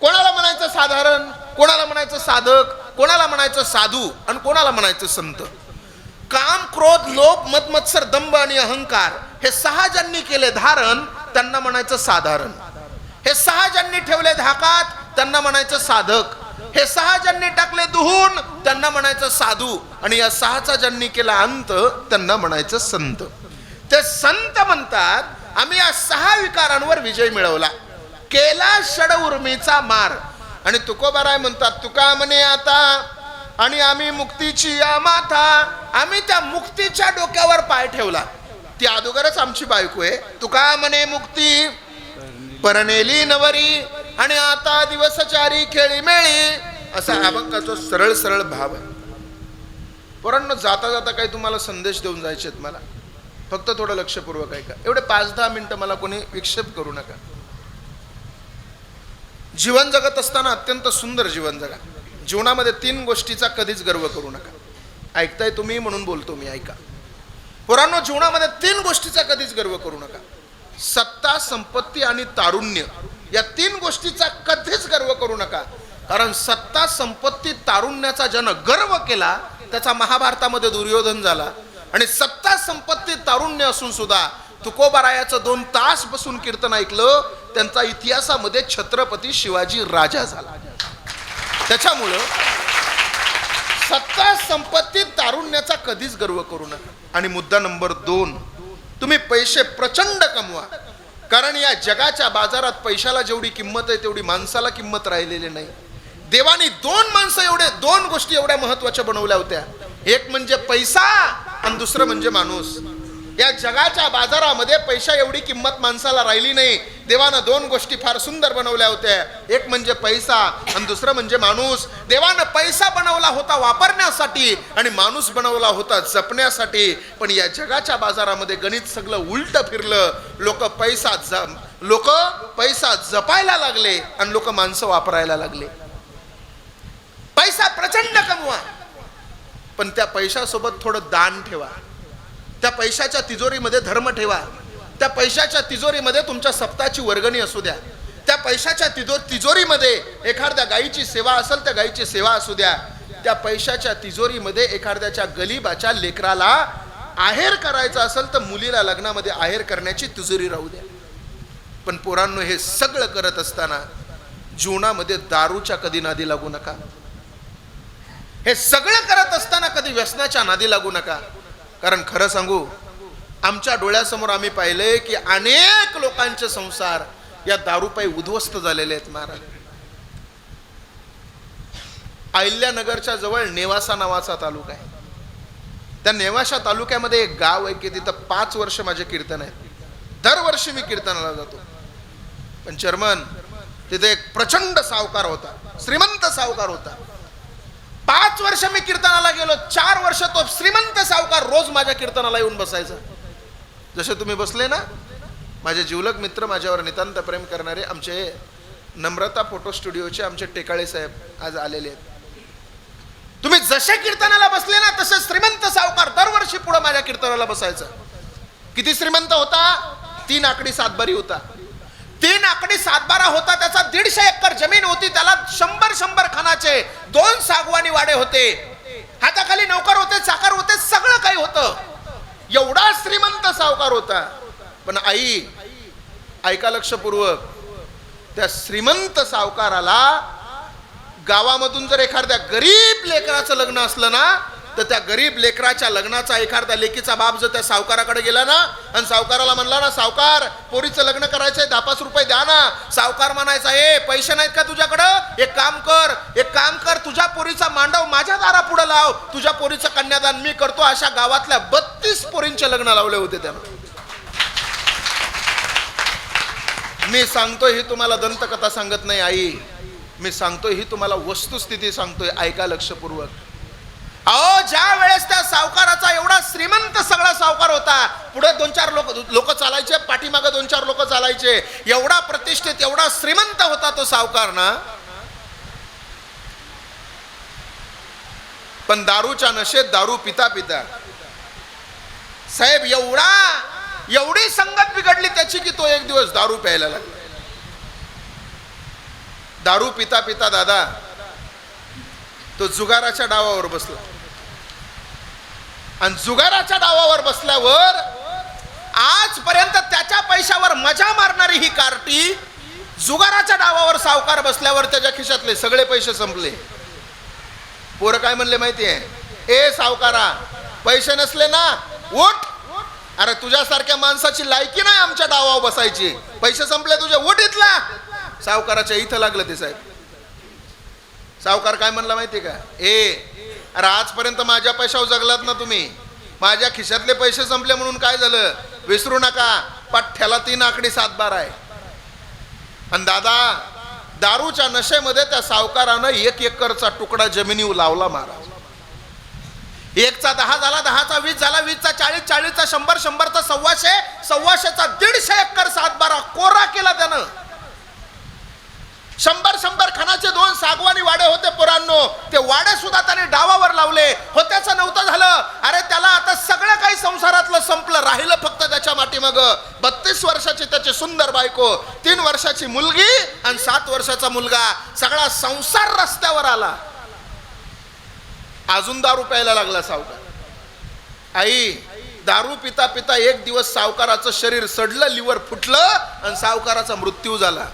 कोणाला म्हणायचं साधारण, कोणाला म्हणायचं साधक, कोणाला म्हणायचं साधू, आणि कोणाला म्हणायचं संत? काम, क्रोध, लोभ, मद, मत्सर, दंभ आणि अहंकार हे 6 ज्यांनी केले धारण त्यांना म्हणायचं साधारण. हे 6 ज्यांनी ठेवले धाकात त्यांना म्हणायचं साधक. हे 6 ज्यांनी टाकले दुहून त्यांना म्हणायचं साधू. आणि या 6चा ज्यांनी केला अंत त्यांना म्हणायचं संत. ते संत म्हणतात, आम्ही या 6 विकारांवर विजय मिळवला, केला षडउर्मीचा मार. आणि तुकोबाराय म्हणतात, तुका म्हणे आता आणि आम्ही मुक्तीची या माथा. आम्ही त्या मुक्तीच्या डोक्यावर पाय ठेवला. ती अगोदरच आमची बायको आहे. तुका म्हणे मुक्ती परनेली नवरी आणि आता दिवसचारी खेळी मेळी. असा अभंगाचा सरळ सरळ भाव आहे. पोरांनो, जाता जाता काही तुम्हाला संदेश देऊन जायचे आहेत मला, फक्त थोडं लक्षपूर्वक ऐका. एवढे 5-10 मिनिटं मला कोणी विक्षेप करू नका. जीवन जगत असताना अत्यंत सुंदर जीवन जगा. जीवनामध्ये 3 गोष्टीचा कधीच गर्व करू नका. ऐकताय तुम्ही म्हणून बोलतो मी, ऐका. पोरांनो, जीवनामध्ये 3 गोष्टीचा कधीच गर्व करू नका. सत्ता, संपत्ती आणि तारुण्य या 3 गोष्टीचा कधीच गर्व करू नका. कारण सत्ता, संपत्ती, तारुण्याचा ज्यानं गर्व केला त्याचा महाभारतामध्ये दुर्योधन झाला. आणि सत्ता, संपत्ती, तारुण्य असून सुद्धा तुकोबारायाचं 2 तास बसून कीर्तन ऐकलं, त्यांचा इतिहासामध्ये छत्रपती शिवाजी राजा झाला. त्याच्यामुळं सत्ता, संपत्ती, तारुण्याचा कधीच गर्व करू नका. आणि मुद्दा नंबर 2, तुम्ही पैसे प्रचंड कमवा. कारण या जगाच्या बाजारात पैशाला जेवढी किंमत आहे तेवढी माणसाला किंमत राहिलेली नाही. देवानी 2 गोष्टी एवढ्या महत्वाच्या बनवल्या होत्या. एक म्हणजे पैसा आणि दुसरं म्हणजे माणूस. या जगाच्या बाजारामध्ये पैसा एवढी किंमत माणसाला राहिली नाही. देवानं 2 गोष्टी फार सुंदर बनवल्या होत्या. एक म्हणजे पैसा आणि दुसरं म्हणजे माणूस. देवानं पैसा बनवला होता वापरण्यासाठी आणि माणूस बनवला होता जपण्यासाठी. पण या जगाच्या बाजारामध्ये गणित सगळं उलट फिरलं. लोक पैसा जपायला लागले आणि लोक माणसं वापरायला लागले. पैसा प्रचंड कमवा, पण त्या पैशासोबत थोडं दान ठेवा. त्या पैशाच्या तिजोरीमध्ये धर्म ठेवा. त्या पैशाच्या तिजोरीमध्ये तुमच्या सप्ताची वर्गणी असू द्या. त्या पैशाच्या तिजोरीमध्ये एखाद्या गायीची सेवा असेल त्या गायीची सेवा असू द्या. त्या पैशाच्या तिजोरीमध्ये एखाद्याच्या गरीबाच्या लेकराला आहेर करायचा असेल तर मुलीला लग्नामध्ये आहेर करण्याची तिजोरी राहू द्या. पण पोरांनो, हे सगळं करत असताना जीवनामध्ये दारूच्या कधी नादी लागू नका. हे सगळं करत असताना कधी व्यसनाच्या नादी लागू नका. कारण खरं सांगू, आमच्या डोळ्यासमोर आम्ही पाहिलंय की अनेक लोकांचे संसार या दारूपायी उद्ध्वस्त झालेले आहेत. महाराज, अहिल्यानगरच्या जवळ नेवासा नावाचा तालुका आहे. त्या नेवासा तालुक्यामध्ये एक गाव आहे की तिथं 5 वर्ष माझे कीर्तन आहे. दरवर्षी मी कीर्तनाला जातो. पण चर्मन, तिथे एक प्रचंड सावकार होता, श्रीमंत सावकार होता. 5 वर्ष मी कीर्तनाला गेलो. 4 वर्ष तो श्रीमंत सावकार रोज माझ्या कीर्तनाला येऊन बसायचा. जसे तुम्ही बसले ना, माझे जीवलग मित्र, माझ्यावर नितांत प्रेम करणारे आमचे नम्रता फोटो स्टुडिओचे आमचे टेकाळे साहेब आज आलेले आहेत. तुम्ही जसे कीर्तनाला बसले ना तसे श्रीमंत सावकार दरवर्षी पुढे माझ्या कीर्तनाला बसायचा. किती श्रीमंत होता? 3 आकडी सातबारी होता. 3 आकडी सातबारा होता. त्याचा 150 एकर जमीन होती. त्याला 100 खानाचे 2 सागवानी वाडे होते. हाताखाली नौकर होते, चाकर होते, सगळं काही होतं. एवढा श्रीमंत सावकार होता. पण आई, ऐका लक्षपूर्वक, त्या श्रीमंत सावकाराला गावामधून जर एखाद्या गरीब लेकराचं लग्न असलं ना, तर त्या गरीब लेकराच्या लग्नाचा एखाद्या लेकीचा बाप जर त्या सावकाराकडे गेला ना आणि सावकाराला म्हणला ना, सावकार पोरीचं लग्न करायचंय, 10-5 रुपये द्या ना. सावकार म्हणायचा, ए पैसे नाहीत का तुझ्याकडं? एक काम कर, तुझ्या पोरीचा मांडव माझ्या दारा पुढे लाव, तुझ्या पोरीचं कन्यादान मी करतो. अशा गावातल्या 32 पोरींचे लग्न लावले होते त्यानं. मी सांगतोय ही तुम्हाला दंतकथा सांगत नाही आई, मी सांगतोय ही तुम्हाला वस्तुस्थिती सांगतोय. ऐका लक्षपूर्वक. अहो, ज्या वेळेस त्या सावकाराचा एवढा श्रीमंत सगळा सावकार होता, पुढे 2-4 लोक चालायचे, पाठीमागे 2-4 लोक चालायचे. एवढा प्रतिष्ठित, एवढा श्रीमंत होता तो सावकार ना. पण दारूच्या नशेत दारू पिता पिता साहेब एवढी संगत बिघडली त्याची की तो एक दिवस दारू प्यायला लागला. दारू पिता पिता दादा तो जुगाराच्या डावावर बसला. आणि जुगाराच्या डावावर बसल्यावर आजपर्यंत त्याच्या पैशावर मजा मारणारी ही कार्टी, जुगाराच्या डावावर सावकार बसल्यावर त्याच्या खिशातले सगळे पैसे संपले. पोरं काय म्हणले माहितीये? ए सावकारा, पैसे नसले ना उठ. अरे तुझ्यासारख्या माणसाची लायकी नाही आमच्या डावावर बसायची. पैसे संपले तुझे, उठ इथला. सावकाराच्या इथं लागलं ते साहेब. सावकार काय म्हणला माहिती का? अरे आजपर्यंत माझ्या पैशावर जगलात ना तुम्ही, माझ्या खिशातले पैसे संपले म्हणून काय झालं? विसरू नका, पठ्ठ्याला 3 आकडी सातबार आहे. आणि दादा, दारूच्या नशेमध्ये त्या सावकारानं 1 एकरचा तुकडा जमिनीवर लावला महाराज. 1चा 10 झाला, 10चा 20 झाला, 20चा 40, 40चा 100, 100चा 125, 125चा 150 एकर सातबारा कोरा केला त्यानं. 100 खानाचे 2 सागवानी वाडे होते पोरांनो, ते वाडे सुद्धा त्याने डावावर लावले. होत्याचं नव्हतं झालं. अरे त्याला आता सगळं काही संसारातलं संपलं, राहिलं फक्त त्याच्या माठीमाग 32 वर्षाची त्याची सुंदर बायको, 3 वर्षाची मुलगी आणि 7 वर्षाचा मुलगा. सगळा संसार रस्त्यावर आला. अजून दारू प्यायला लागला सावकार. आई, दारू पिता पिता एक दिवस सावकाराचं शरीर सडलं, लिव्हर फुटलं आणि सावकाराचा मृत्यू झाला.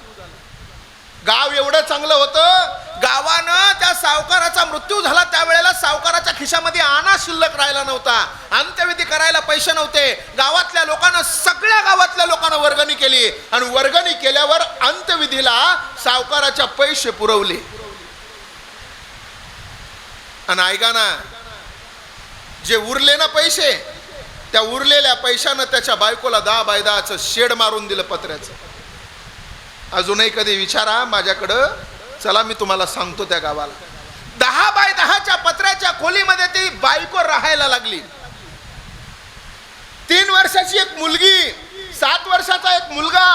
गाव एवढं चांगलं होतं, गावानं त्या सावकाराचा मृत्यू झाला त्यावेळेला सावकाराच्या खिशामध्ये आणा शिल्लक राहिला नव्हता. अंत्यविधी करायला पैसे नव्हते. गावातल्या लोकांना, सगळ्या गावातल्या लोकांना वर्गणी केली आणि वर्गणी केल्यावर अंत्यविधीला सावकाराच्या पैसे पुरवले. आणि ऐका ना, जे उरले ना पैसे, त्या उरलेल्या पैशानं त्याच्या बायकोला 10 बाय 10चं शेड मारून दिलं पत्र्याचं. अजूनही कधी विचारा माझ्याकडं, चला मी तुम्हाला सांगतो त्या गावाला. 10 बाय 10च्या पत्र्याच्या खोलीमध्ये ती बायको राहायला लागली. 3 वर्षाची एक मुलगी, 7 वर्षाचा एक मुलगा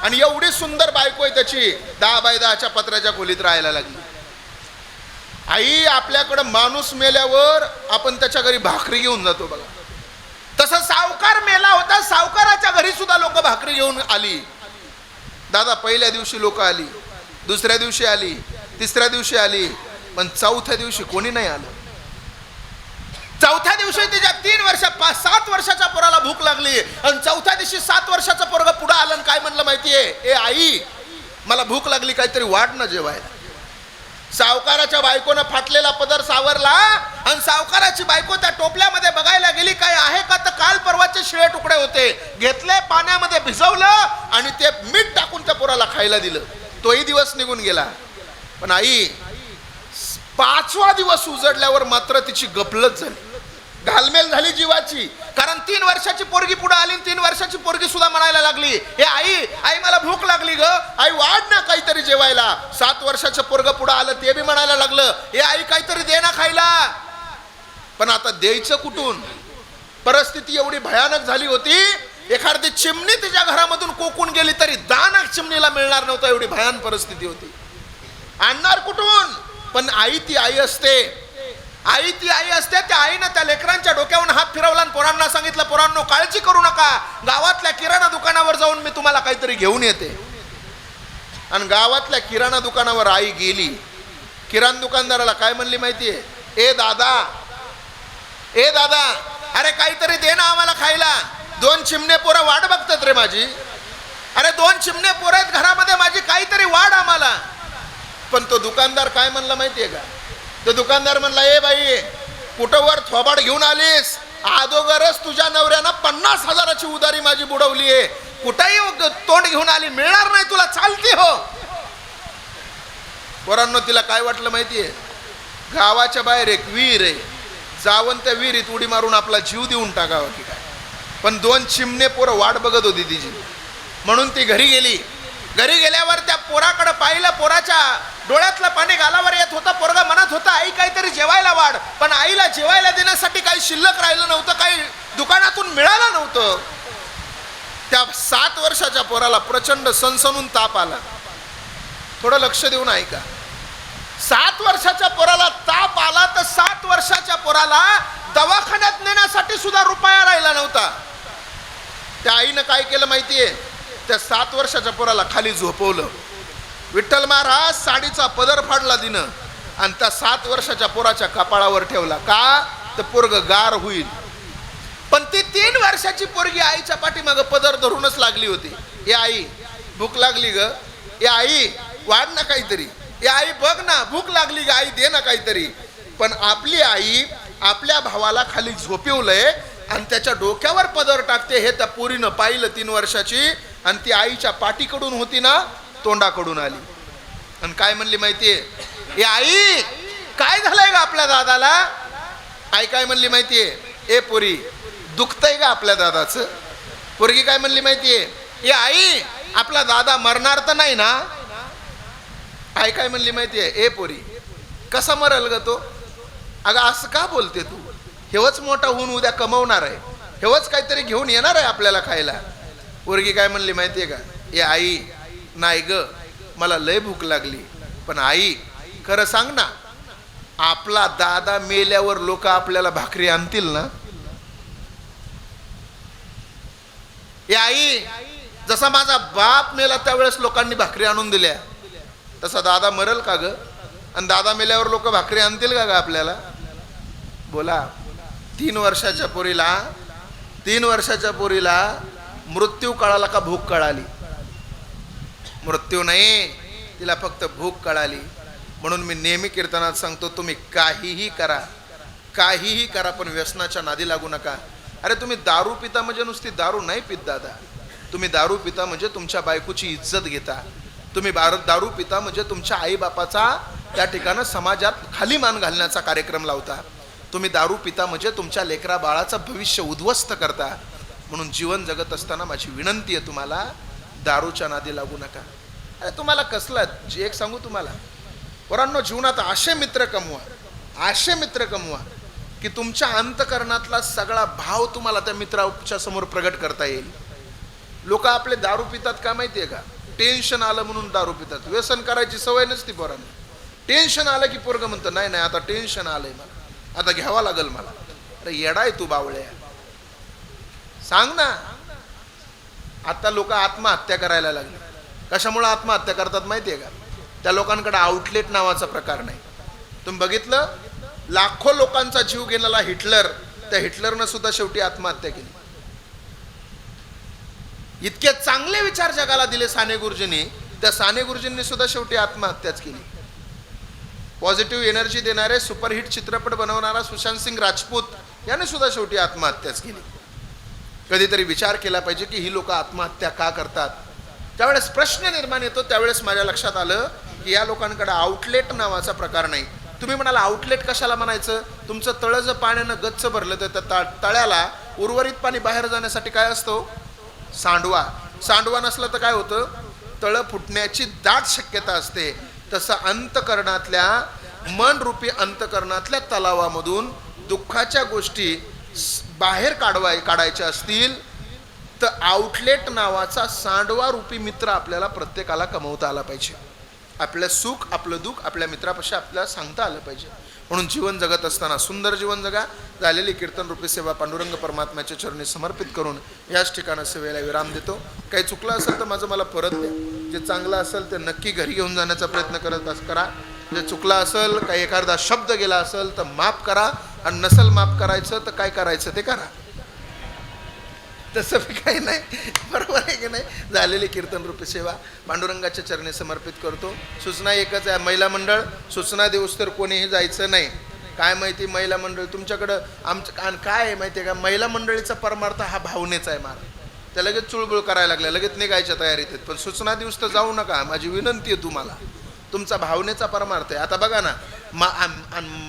आणि एवढी सुंदर बायको आहे त्याची. 10 बाय 10च्या पत्र्याच्या खोलीत राहायला लागली. आई, आपल्याकडं माणूस मेल्यावर आपण त्याच्या घरी भाकरी घेऊन जातो बघा, तसं सावकार मेला होता, सावकाराच्या घरी सुद्धा लोक भाकरी घेऊन आली. दादा, पहिल्या दिवशी लोक आली, दुसऱ्या दिवशी आली, तिसऱ्या दिवशी आली, पण चौथ्या दिवशी कोणी नाही आलं. चौथ्या दिवशी तिच्या 7 वर्षाच्या पोराला भूक लागली आणि चौथ्या दिवशी 7 वर्षाचं पोरग पुढे आलं आणि काय म्हणलं माहितीये, ए आई, मला भूक लागली, काहीतरी वाढ ना जेवायला. सावकाराच्या बायकोनं फाटलेला पदर सावरला आणि सावकाराची बायको त्या टोपल्यामध्ये बघायला गेली काय आहे का, तर काल परवाचे शिळे तुकडे होते, घेतले, पाण्यामध्ये भिजवलं आणि ते मीठ टाकून त्या पोराला खायला दिलं. तोही दिवस निघून गेला. पण आई, 5वा दिवस उजडल्यावर मात्र तिची गफलत झाली, घालमेल झाली जीवाची. कारण 3 वर्षाची पोरगी पुढे आली, 3 वर्षाची पोरगी सुद्धा म्हणायला लागली, हे आई, आई मला भूक लागली ग, आई वाढ ना काहीतरी जेवायला. 7 वर्षाचं पोरग पुढे आलं, ते बी म्हणायला लागलं, हे आई काहीतरी दे ना खायला. पण आता द्यायचं कुठून? परिस्थिती एवढी भयानक झाली होती, एखादी चिमणी तिच्या घरामधून कोकून गेली तरी दाना चिमणीला मिळणार नव्हतं, एवढी भयानक परिस्थिती होती. आणणार कुठून? पण आई ती आई असते. आई ती आई असते. त्या आईनं त्या लेकरांच्या डोक्यावरून हात फिरवला आणि पोरांना सांगितलं, पोरांनो काळजी करू नका, गावातल्या किराणा दुकानावर जाऊन मी तुम्हाला काहीतरी घेऊन येते. आणि गावातल्या किराणा दुकानावर आई गेली. किराणा दुकानदाराला काय म्हणली माहितीये, ए दादा, ए दादा, अरे काहीतरी दे ना आम्हाला खायला, 2 चिमणे पोरं वाट बघतात रे माझी, अरे 2 चिमणे पोरं आहेत घरामध्ये माझी, काहीतरी वाढ आम्हाला. पण तो दुकानदार काय म्हणला माहितीये का, तो दुकानदार म्हणला, ए बाई, कुठं वर थोबाड घेऊन आलीस, अगोदरच तुझ्या नवऱ्यानं 50,000ची उधारी माझी बुडवली आहे, कुठंही तोंड घेऊन आली, मिळणार नाही तुला, चालती हो. पोरांनो, तिला काय वाटलं माहितीये, गावाच्या बाहेर एक विहीर आहे, जावं त्या विहिरीत उडी मारून आपला जीव देऊन टाकावा की काय. पण 2 चिमणे पोरं वाट बघत होती तिची, म्हणून ती घरी गेली. घरी गेल्यावर त्या पोराकडे पाहिलं, पोराच्या डोळ्यातलं पाणी गालावर येत होतं. पोरगा म्हणत होता, आई काहीतरी जेवायला वाढ. पण आईला जेवायला देण्यासाठी काही शिल्लक राहिलं नव्हतं, काही दुकानातून मिळालं नव्हतं. त्या 7 वर्षाच्या पोराला प्रचंड सणसणून ताप आला. थोडं लक्ष देऊन ऐका. 7 वर्षाच्या पोराला ताप आला तर 7 वर्षाच्या पोराला दवाखान्यात नेण्यासाठी सुद्धा रुपया राहिला नव्हता. त्या आईनं काय केलं माहितीये, त्या 7 वर्षाच्या पोराला खाली झोपवलं. विठ्ठल महाराज साडीचा पदर फाडला दिनं आणि त्या 7 वर्षाच्या पोराच्या कपाळावर ठेवला. का? तर पोरग गार होईल. पण ती 3 वर्षाची पोरगी आईच्या पाठीमागं पदर धरूनच लागली होती. ए आई, भूक लागली ग, ए आई वाढ ना काहीतरी, ए आई बघ ना भूक लागली ग, आई दे ना काहीतरी. पण आपली आई आपल्या भावाला खाली झोपवलंय आणि त्याच्या डोक्यावर पदर टाकते, हे त्या पोरीनं पाहिलं 3 वर्षाची. आणि ती आईच्या पाठीकडून होती ना, तोंडाकडून आली आणि काय म्हणली माहितीये, ए आई काय झालंय का आपल्या दादाला. आई काय म्हणली माहितीये, ए पोरी दुखतंय का आपल्या दादाचं. पोरगी काय म्हणली माहितीये, ए आई आपला दादा मरणार तर नाही ना. आई काय म्हणली माहितीये, ए पोरी कसा मरल ग तो. अगं असं का बोलते तू, हेवच मोठा होऊन उद्या कमवणार आहे, हेवच काहीतरी घेऊन येणार आहे आपल्याला खायला. पोरगी काय म्हणली माहितीये का, ए आई नाही ग, मला लय भूक लागली. पण आई खरं सांग ना, आपला दादा मेल्यावर लोक आपल्याला भाकरी आणतील ना? ए आई, जसा माझा बाप मेला त्यावेळेस लोकांनी भाकरी आणून दिल्या, तसा दादा मरल का ग? आणि दादा मेल्यावर लोक भाकरी आणतील का ग आपल्याला? बोला. 3 वर्षाच्या पोरीला मृत्यू कळाला का भूक कळाली? मृत्यू नाही, तिला फक्त भूक कळाली. म्हणून मी नेहमी कीर्तनात सांगतो, तुम्ही काहीही करा पण व्यसनाच्या नादी लागू नका. अरे तुम्ही दारू पिता म्हणजे नुसती दारू नाही पित दादा. तुम्ही दारू पिता म्हणजे तुमच्या बायकोची इज्जत घेता. तुम्ही दारू पिता म्हणजे तुमच्या आईबापाचा त्या ठिकाणी समाजात खाली मान घालण्याचा कार्यक्रम लावता. तुम्ही दारू पिता म्हणजे तुमच्या लेकरा बाळाचं भविष्य उद्ध्वस्त करता. म्हणून जीवन जगत असताना माझी विनंती आहे तुम्हाला, दारूच्या नादी लागू नका. अरे तुम्हाला कसला, एक सांगू तुम्हाला पोरांनो, जीवनात असे मित्र कमवा की तुमच्या अंतकरणातला सगळा भाव तुम्हाला त्या मित्राच्या समोर प्रगट करता येईल. लोक आपले दारू पितात का माहितीये का? टेन्शन आलं म्हणून दारू पितात. व्यसन करायची सवय नसती पोरांना. टेन्शन आलं की पोरगं म्हणतं नाही आता टेन्शन आलंय मला, आता घ्यावा लागल मला. अरे येडाय तू बावळ्या, सांग ना. आता लोक आत्महत्या करायला लागले. कशामुळे आत्महत्या करतात माहितीये का? त्या लोकांकडे आउटलेट नावाचा प्रकार नाही. तुम्ही बघितलं, लाखो लोकांचा जीव गेलेला हिटलर, त्या हिटलरनं सुद्धा शेवटी आत्महत्या केली. इतके चांगले विचार जगाला दिले साने गुरुजींनी, त्या साने गुरुजींनी सुद्धा शेवटी आत्महत्याच केली. पॉझिटिव्ह एनर्जी देणारे सुपरहिट चित्रपट बनवणारा सुशांत सिंग राजपूत याने सुद्धा शेवटी आत्महत्याच केली. कधीतरी विचार केला पाहिजे की ही लोक आत्महत्या का करतात. त्यावेळेस प्रश्न निर्माण येतो. त्यावेळेस माझ्या लक्षात आलं की या लोकांकडे आउटलेट नावाचा प्रकार नाही. तुम्ही म्हणाला आउटलेट कशाला म्हणायचं? तुमचं तळं जर पाण्यानं गच्च भरलं तर त्या तळ्याला उर्वरित पाणी बाहेर जाण्यासाठी काय असतो? सांडवा नसला तर काय होतं? तळं फुटण्याची दाट शक्यता असते. तसं अंतकरणातल्या मनरूपी अंतकरणातल्या तलावामधून दुःखाच्या गोष्टी बाहेर काढायच्या असतील तर आउटलेट नावाचा सांडवा रूपी मित्र आपल्याला प्रत्येकाला कमवता आला पाहिजे. आपलं सुख आपलं दुःख आपल्या मित्रापाशी आपल्याला सांगता आलं पाहिजे. म्हणून जीवन जगत असताना सुंदर जीवन जगा. झालेली कीर्तन रूपी सेवा पांडुरंग परमात्म्याच्या चरणी समर्पित करून याच ठिकाणी सेवेला विराम देतो. काही चुकलं असेल तर माझं मला परत द्या. जे चांगलं असेल ते नक्की घरी घेऊन जाण्याचा प्रयत्न करा. जे चुकलं असेल, काही एखादा शब्द गेला असेल तर माफ करा. आणि नसेल माफ करायचं तर काय करायचं ते करा. तसं काही नाही, बरोबर आहे की नाही? झालेली कीर्तन रूपी सेवा पांडुरंगाच्या चरणी समर्पित करतो. सूचना एकच आहे, महिला मंडळ सूचना देऊस तर कोणीही जायचं नाही. काय माहिती, महिला मंडळ तुमच्याकडं आमचं काय आहे माहिती आहे का? महिला मंडळीचा परमार्थ हा भावनेचा आहे. त्या लगेच चुळबुळ करायला लागल्या, लगेच निघायच्या तयारीत आहेत. पण सूचना दिवस तर जाऊ नका, माझी विनंती आहे तुम्हाला. तुमचा भावनेचा परमार्थ आहे. आता बघा ना,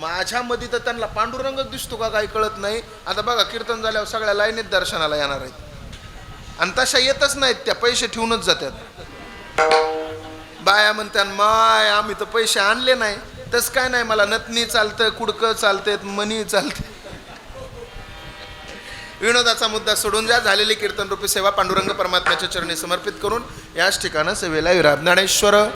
माझ्यामध्ये तर त्यांना पांडुरंगच दिसतो का काही कळत नाही. आता बघा, कीर्तन झाल्यावर सगळ्या लाईनीत दर्शनाला येणार आहेत आणि तशा येतच नाहीत, त्या पैसे ठेवूनच जातात. बाया म्हणतात माय आम्ही तर पैसे आणले नाही. तसं काय नाही, मला नतनी चालतं, कुडकं चालते, मनी चालते. विनोदाचा मुद्दा सोडून द्या. झालेली कीर्तन रूपी सेवा पांडुरंग परमात्म्याच्या चरणी समर्पित करून याच ठिकाणी सेवेला विराम. ज्ञानेश्वर